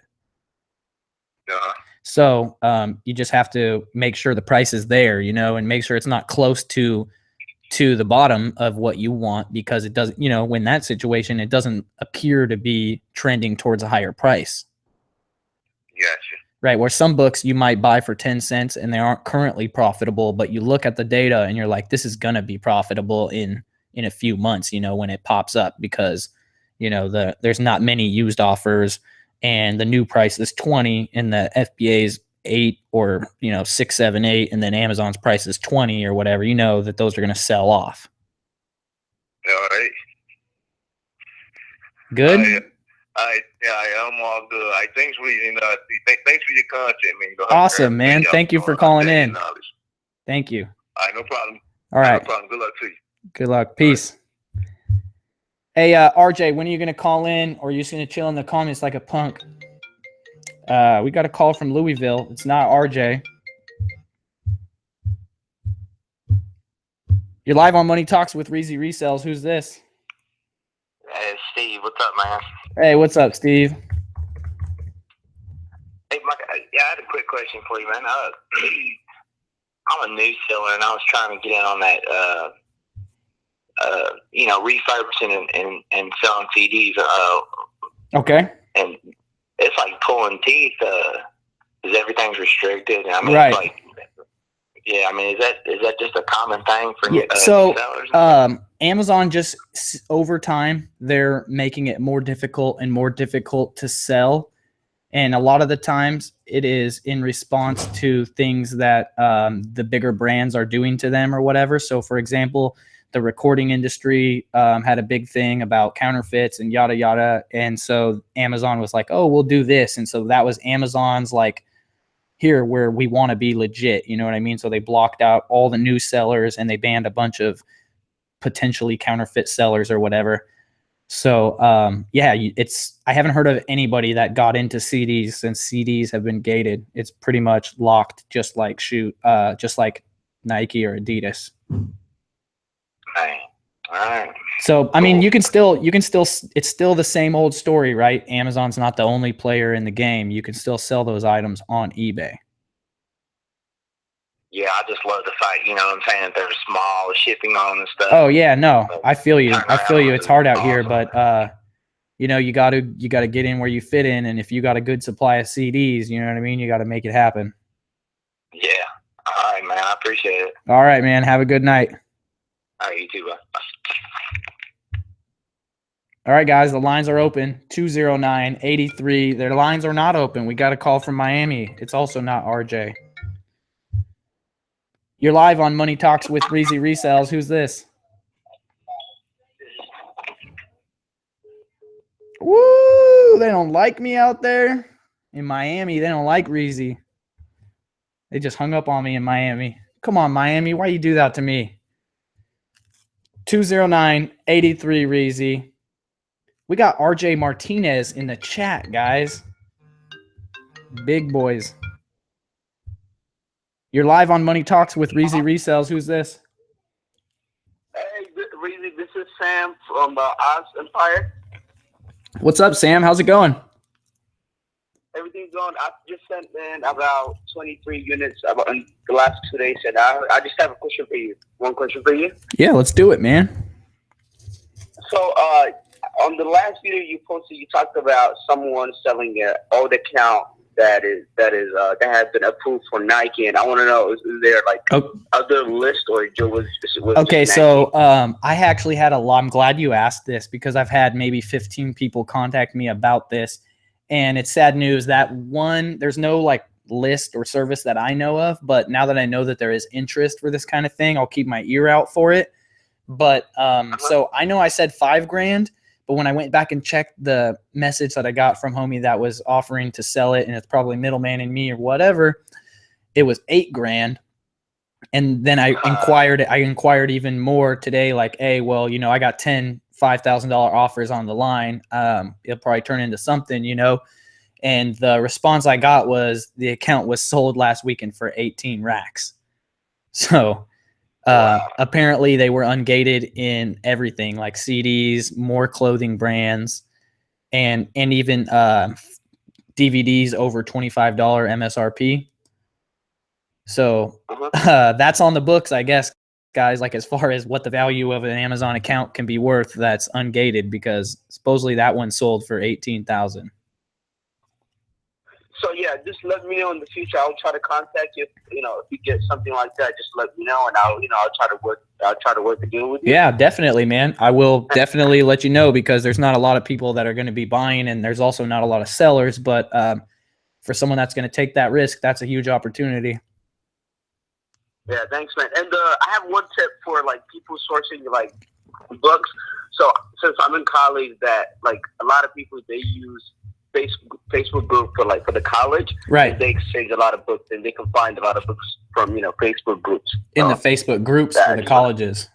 So you just have to make sure the price is there, and make sure it's not close to the bottom of what you want, because it doesn't, when that situation, it doesn't appear to be trending towards a higher price. Gotcha. Right, where some books you might buy for 10 cents and they aren't currently profitable, but you look at the data and you're like, this is going to be profitable in a few months, when it pops up, because, there's not many used offers and the new price is 20 and the FBA's 8 or, 6, 7, 8, and then Amazon's price is 20 or whatever, that those are going to sell off. All right. Good? I'm all good. Thanks for your content, man. Awesome, man. Thank you for calling in. Thank you. All right, no problem. All right. No problem. Good luck to you. Good luck. Peace. Hey, RJ, when are you going to call in, or are you just going to chill in the comments like a punk? We got a call from Louisville. It's not RJ. You're live on Money Talks with REEZY Resells. Who's this? Hey, Steve. What's up, man? Hey, what's up, Steve? Hey, Mike, I had a quick question for you, man. I'm a news seller, and I was trying to get in on that refurbishing and selling CDs. Okay. And it's like pulling teeth. Because everything's restricted. I mean, right. It's like, yeah. I mean, is that just a common thing for sellers? Amazon just over time they're making it more difficult and more difficult to sell. And a lot of the times it is in response to things that the bigger brands are doing to them or whatever. So, for example, the recording industry had a big thing about counterfeits and yada, yada. And so Amazon was like, oh, we'll do this. And so that was Amazon's like, here where we want to be legit. You know what I mean? So they blocked out all the new sellers and they banned a bunch of potentially counterfeit sellers or whatever. So, I haven't heard of anybody that got into CDs since CDs have been gated. It's pretty much locked, just like Nike or Adidas. Right. All right. So, I mean, you can still, it's still the same old story, right? Amazon's not the only player in the game. You can still sell those items on eBay. Yeah, I just love the fact, you know what I'm saying, they're small, shipping on and stuff. Oh yeah, no, I feel you. It's hard out here, but you got to get in where you fit in, and if you got a good supply of CDs, you know what I mean, you got to make it happen. Yeah. All right, man. I appreciate it. All right, man. Have a good night. All right, you too, bro. All right, guys, the lines are open. 209-83. Their lines are not open. We got a call from Miami. It's also not RJ. You're live on Money Talks with REEZY Resells. Who's this? Woo! They don't like me out there. In Miami, they don't like REEZY. They just hung up on me in Miami. Come on, Miami. Why you do that to me? 209-83 REEZY. We got RJ Martinez in the chat, guys. Big boys. You're live on Money Talks with REEZY Resells. Who's this? Hey, REEZY, this is Sam from Oz Empire. What's up, Sam? How's it going? Everything's going. I just sent in about 23 units in the last 2 days, and I just have a question for you. One question for you. Yeah, let's do it, man. So, on the last video you posted, you talked about someone selling an old account that has been approved for Nike, and I want to know, is there like other list or was okay? So I actually had a lot. I'm glad you asked this because I've had maybe 15 people contact me about this, and it's sad news that there's no like list or service that I know of, but now that I know that there is interest for this kind of thing, I'll keep my ear out for it. But so I know I said $5,000. But when I went back and checked the message that I got from homie that was offering to sell it, and it's probably middleman in me or whatever, it was $8,000. And then I inquired even more today, like, hey, well, you know, I got 10 $5,000 offers on the line. It'll probably turn into something, you know. And the response I got was the account was sold last weekend for 18 racks. So apparently they were ungated in everything, like CDs, more clothing brands, and even DVDs over $25 MSRP. So that's on the books, I guess, guys, like as far as what the value of an Amazon account can be worth that's ungated, because supposedly that one sold for $18,000. So yeah, just let me know in the future. I'll try to contact you. You know, if you get something like that, just let me know, and I'll try to work the deal with you. Yeah, definitely, man. I will definitely let you know, because there's not a lot of people that are going to be buying, and there's also not a lot of sellers. But for someone that's going to take that risk, that's a huge opportunity. Yeah, thanks, man. And I have one tip for like people sourcing like books. So since I'm in college, that like a lot of people, they use Facebook group for the college, right? They exchange a lot of books, and they can find a lot of books from Facebook groups. In the Facebook groups for the colleges.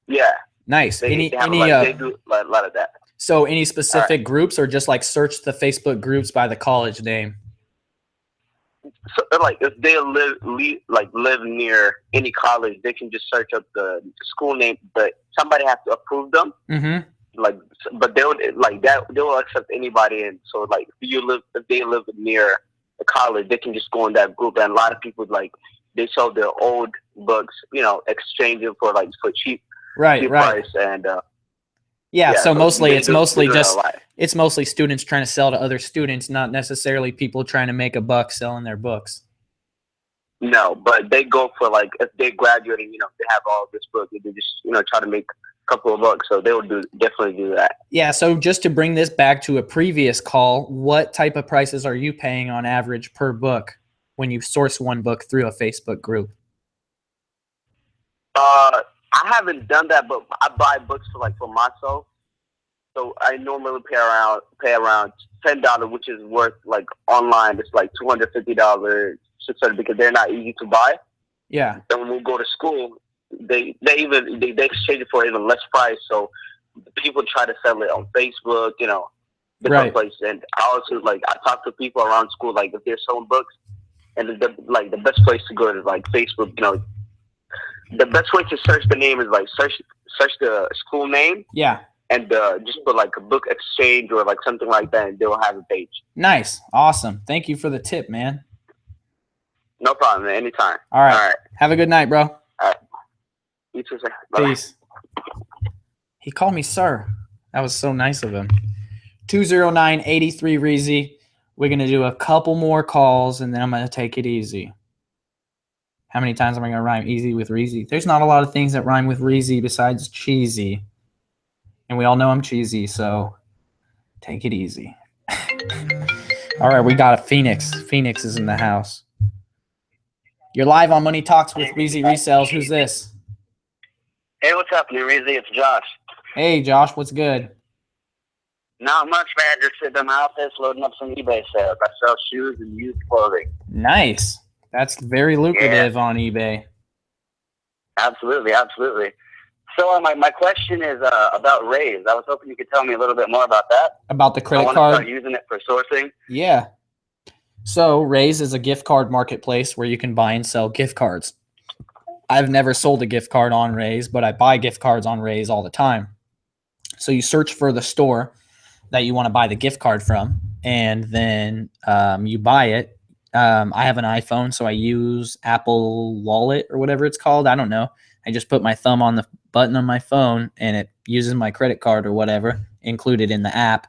Yeah. Nice. They do a lot of that. So any specific groups, or just like search the Facebook groups by the college name? So, like if they live near any college, they can just search up the school name, but somebody has to approve them. Mm-hmm. But they will accept anybody, and so like if they live near a college, they can just go in that group. And a lot of people they sell their old books, exchange them for cheap. Right. price. And so mostly it's mostly students trying to sell to other students, not necessarily people trying to make a buck selling their books. No, but they go for like, if they graduate and, they have all this book, they just, try to make a couple of bucks. So they will definitely do that. Yeah. So just to bring this back to a previous call, what type of prices are you paying on average per book when you source one book through a Facebook group? I haven't done that, but I buy books for myself. So I normally pay around $10, which is worth like online. It's like $250, $600 because they're not easy to buy. Yeah. And when we go to school, they exchange it for even less price. So people try to sell it on Facebook, different places. And I also I talk to people around school, like if they're selling books, and the best place to go is like Facebook. The best way to search the name is like search the school name. Yeah. And just put like a book exchange or like something like that, and they'll have a page. Nice. Awesome. Thank you for the tip, man. No problem, man. Anytime. All right. Have a good night, bro. All right. You too, sir. Bye-bye. Peace. He called me sir. That was so nice of him. 209-83 REEZY. We're going to do a couple more calls, and then I'm going to take it easy. How many times am I going to rhyme easy with REEZY? There's not a lot of things that rhyme with REEZY besides cheesy. And we all know I'm cheesy, so take it easy. All right, we got a Phoenix. Phoenix is in the house. You're live on Money Talks with REEZY Resells. Who's this? Hey, what's up, REEZY? It's Josh. Hey, Josh, what's good? Not much, man. Just sitting in my office loading up some eBay sales. I sell shoes and used clothing. Nice. That's very lucrative on eBay. Absolutely, absolutely. So my question is about Raise. I was hoping you could tell me a little bit more about that. About the credit card? I want to start using it for sourcing. Yeah. So Raise is a gift card marketplace where you can buy and sell gift cards. I've never sold a gift card on Raise, but I buy gift cards on Raise all the time. So you search for the store that you want to buy the gift card from, and then you buy it. I have an iPhone, so I use Apple Wallet or whatever it's called. I don't know. I just put my thumb on the button on my phone, and it uses my credit card or whatever included in the app.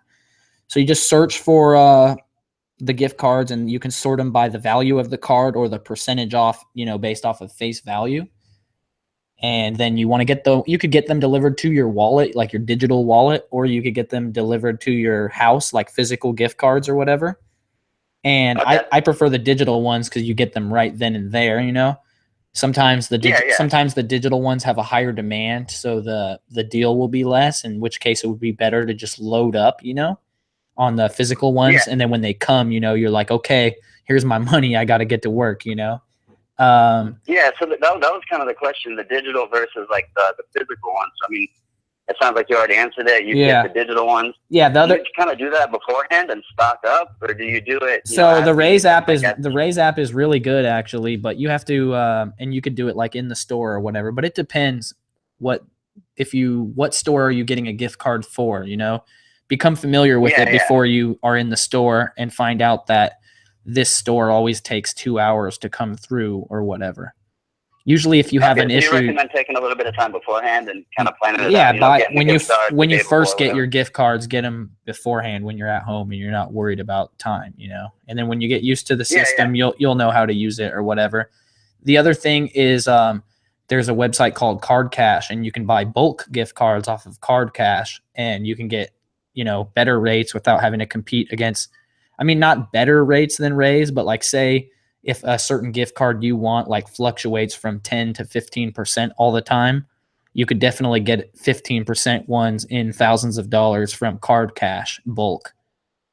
So you just search for the gift cards, and you can sort them by the value of the card or the percentage off, based off of face value. And then you want to you could get them delivered to your wallet, like your digital wallet, or you could get them delivered to your house, like physical gift cards or whatever. And okay. I prefer the digital ones because you get them right then and there, Sometimes sometimes the digital ones have a higher demand, so the deal will be less, in which case it would be better to just load up, on the physical ones. Yeah. And then when they come, you're like, okay, here's my money. I got to get to work, So that was kind of the question, the digital versus like the physical ones. I mean, it sounds like you already answered it. You get the digital ones. Yeah, do you kind of do that beforehand and stock up, or do you do it? So the Raise app is really good actually, but you have to and you could do it like in the store or whatever. But it depends what store are you getting a gift card for? Become familiar with it before you are in the store, and find out that this store always takes 2 hours to come through or whatever. Usually, if you have an issue, you recommend taking a little bit of time beforehand and kind of planning it out. Yeah, when you first get your gift cards, get them beforehand when you're at home and you're not worried about time, And then when you get used to the system, you'll know how to use it or whatever. The other thing is, there's a website called Card Cash, and you can buy bulk gift cards off of Card Cash, and you can get better rates without having to compete against. I mean, not better rates than Raise, but like say, if a certain gift card you want fluctuates from 10 to 15% all the time, you could definitely get 15% ones in thousands of dollars from Card Cash bulk.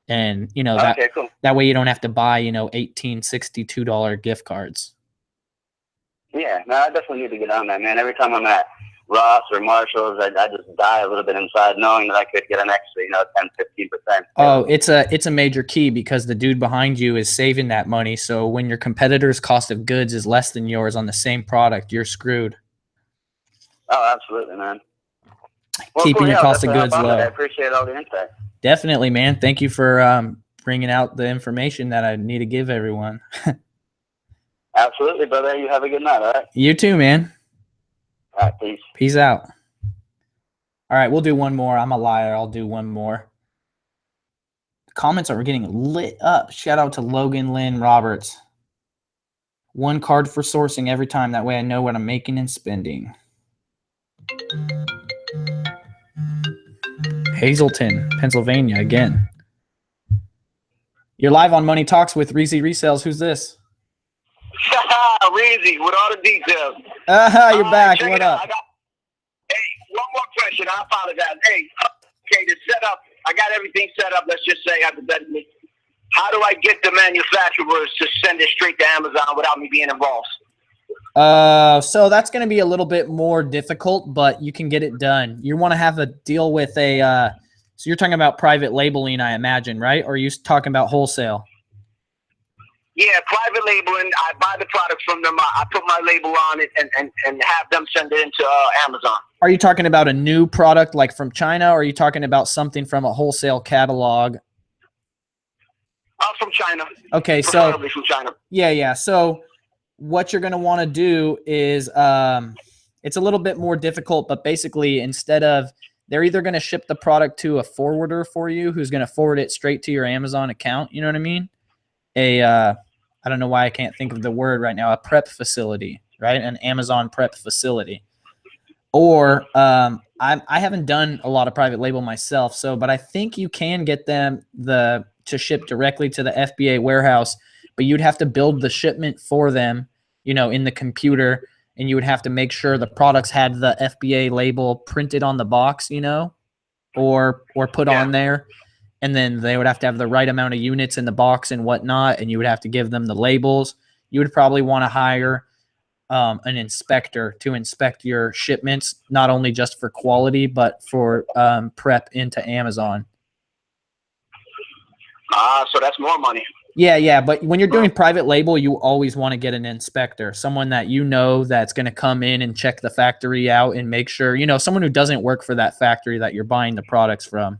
And, that way you don't have to buy, $18, $62 gift cards. Yeah, no, I definitely need to get on that, man. Every time I'm at Ross or Marshall's, I just die a little bit inside knowing that I could get an extra, 10, 15%. Oh, it's a major key because the dude behind you is saving that money. So when your competitor's cost of goods is less than yours on the same product, you're screwed. Oh, absolutely, man. Keeping your cost of goods low. I appreciate all the insight. Definitely, man. Thank you for bringing out the information that I need to give everyone. Absolutely, brother. You have a good night, all right? You too, man. All right, peace. Peace out. All right, we'll do one more. I'm a liar. I'll do one more. Comments are getting lit up. Shout out to Logan Lynn Roberts. One card for sourcing every time. That way I know what I'm making and spending. Hazleton, Pennsylvania again. You're live on Money Talks with REEZY Resells. Who's this? REEZY, with all the details. You're back. What up? Hey, one more question. I apologize. Hey, okay, the setup. I got everything set up. Let's just say hypothetically. How do I get the manufacturers to send it straight to Amazon without me being involved? So that's going to be a little bit more difficult, but you can get it done. You want to have a deal with a, so you're talking about private labeling, I imagine, right? Or are you talking about wholesale? Yeah, private labeling. I buy the product from them. I put my label on it and have them send it into Amazon. Are you talking about a new product like from China, or are you talking about something from a wholesale catalog? From China. Okay, preferably from China. Yeah. So what you're going to want to do is it's a little bit more difficult, but basically instead of they're either going to ship the product to a forwarder for you who's going to forward it straight to your Amazon account. You know what I mean? I don't know why I can't think of the word right now, a prep facility, right? An Amazon prep facility. Or I haven't done a lot of private label myself, but I think you can get them to ship directly to the FBA warehouse, but you'd have to build the shipment for them, in the computer, and you would have to make sure the products had the FBA label printed on the box, or put on there. And then they would have to have the right amount of units in the box and whatnot, and you would have to give them the labels. You would probably want to hire an inspector to inspect your shipments, not only just for quality, but for prep into Amazon. So that's more money. Yeah. But when you're doing private label, you always want to get an inspector, someone that that's going to come in and check the factory out and make sure, someone who doesn't work for that factory that you're buying the products from.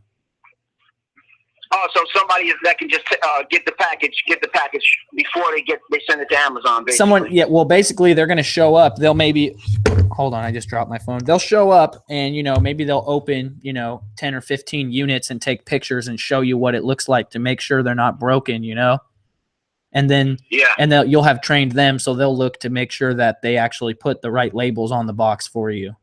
Oh, so somebody that can just get the package before they send it to Amazon. Basically. Well, basically they're going to show up. They'll maybe, hold on, I just dropped my phone. They'll show up and, maybe they'll open, 10 or 15 units and take pictures and show you what it looks like to make sure they're not broken, And then, you'll have trained them. So they'll look to make sure that they actually put the right labels on the box for you.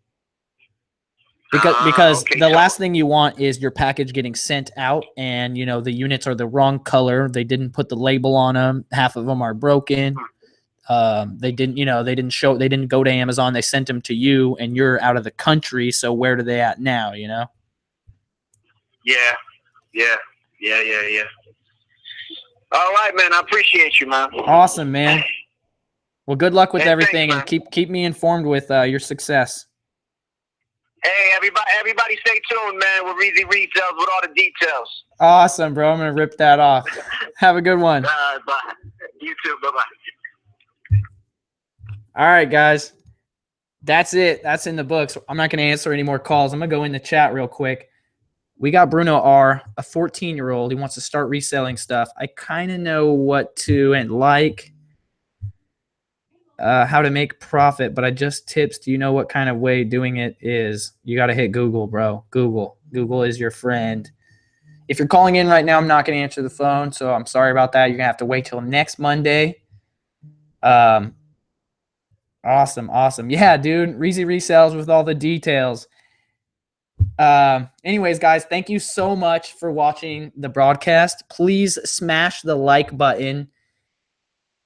Because the last thing you want is your package getting sent out and, the units are the wrong color. They didn't put the label on them. Half of them are broken. They didn't go to Amazon. They sent them to you and you're out of the country. So where are they at now, Yeah. All right, man. I appreciate you, man. Awesome, man. Well, good luck with everything, thanks, and keep me informed with your success. Hey, everybody stay tuned, man, with REEZY Resells with all the details. Awesome, bro. I'm going to rip that off. Have a good one. Bye. You too. Bye-bye. All right, guys. That's it. That's in the books. I'm not going to answer any more calls. I'm going to go in the chat real quick. We got Bruno R., a 14-year-old. He wants to start reselling stuff. I kind of know what to and like. How to make profit, but I just tips. Do you know what kind of way doing it is? You got to hit Google, bro. Google is your friend. If you're calling in right now, I'm not going to answer the phone, so I'm sorry about that. You're going to have to wait till next Monday. Awesome. Yeah, dude. REEZY Resells with all the details. Anyways, guys, thank you so much for watching the broadcast. Please smash the like button.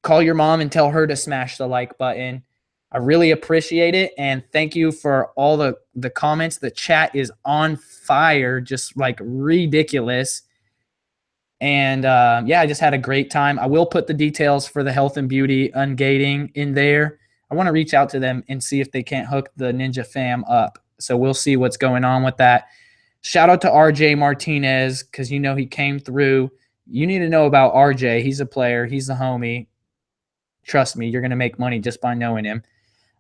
Call your mom and tell her to smash the like button. I really appreciate it. And thank you for all the comments. The chat is on fire, just like ridiculous. And I just had a great time. I will put the details for the health and beauty ungating in there. I want to reach out to them and see if they can't hook the Ninja fam up. So we'll see what's going on with that. Shout out to RJ Martinez, because he came through. You need to know about RJ. He's a player. He's the homie. Trust me, you're going to make money just by knowing him.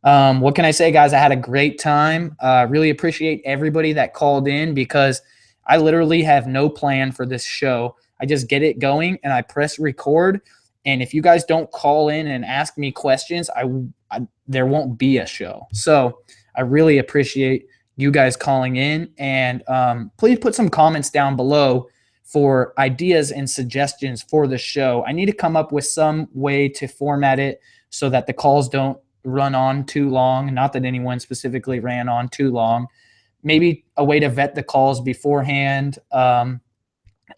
What can I say, guys? I had a great time. Really appreciate everybody that called in, because I literally have no plan for this show. I just get it going and I press record. And if you guys don't call in and ask me questions, there won't be a show. So I really appreciate you guys calling in. And please put some comments down below for ideas and suggestions for the show. I need to come up with some way to format it so that the calls don't run on too long. Not that anyone specifically ran on too long. Maybe a way to vet the calls beforehand.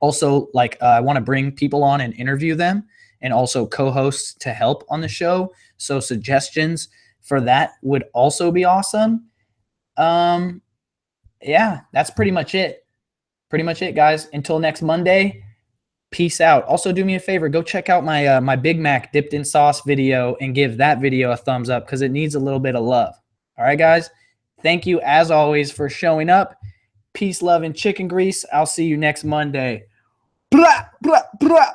Also, like I want to bring people on and interview them, and also co-hosts to help on the show. So suggestions for that would also be awesome. Yeah, that's pretty much it. Pretty much it, guys. Until next Monday, peace out. Also, do me a favor. Go check out my my Big Mac dipped in sauce video and give that video a thumbs up because it needs a little bit of love. All right, guys. Thank you, as always, for showing up. Peace, love, and chicken grease. I'll see you next Monday. Blah, blah, blah.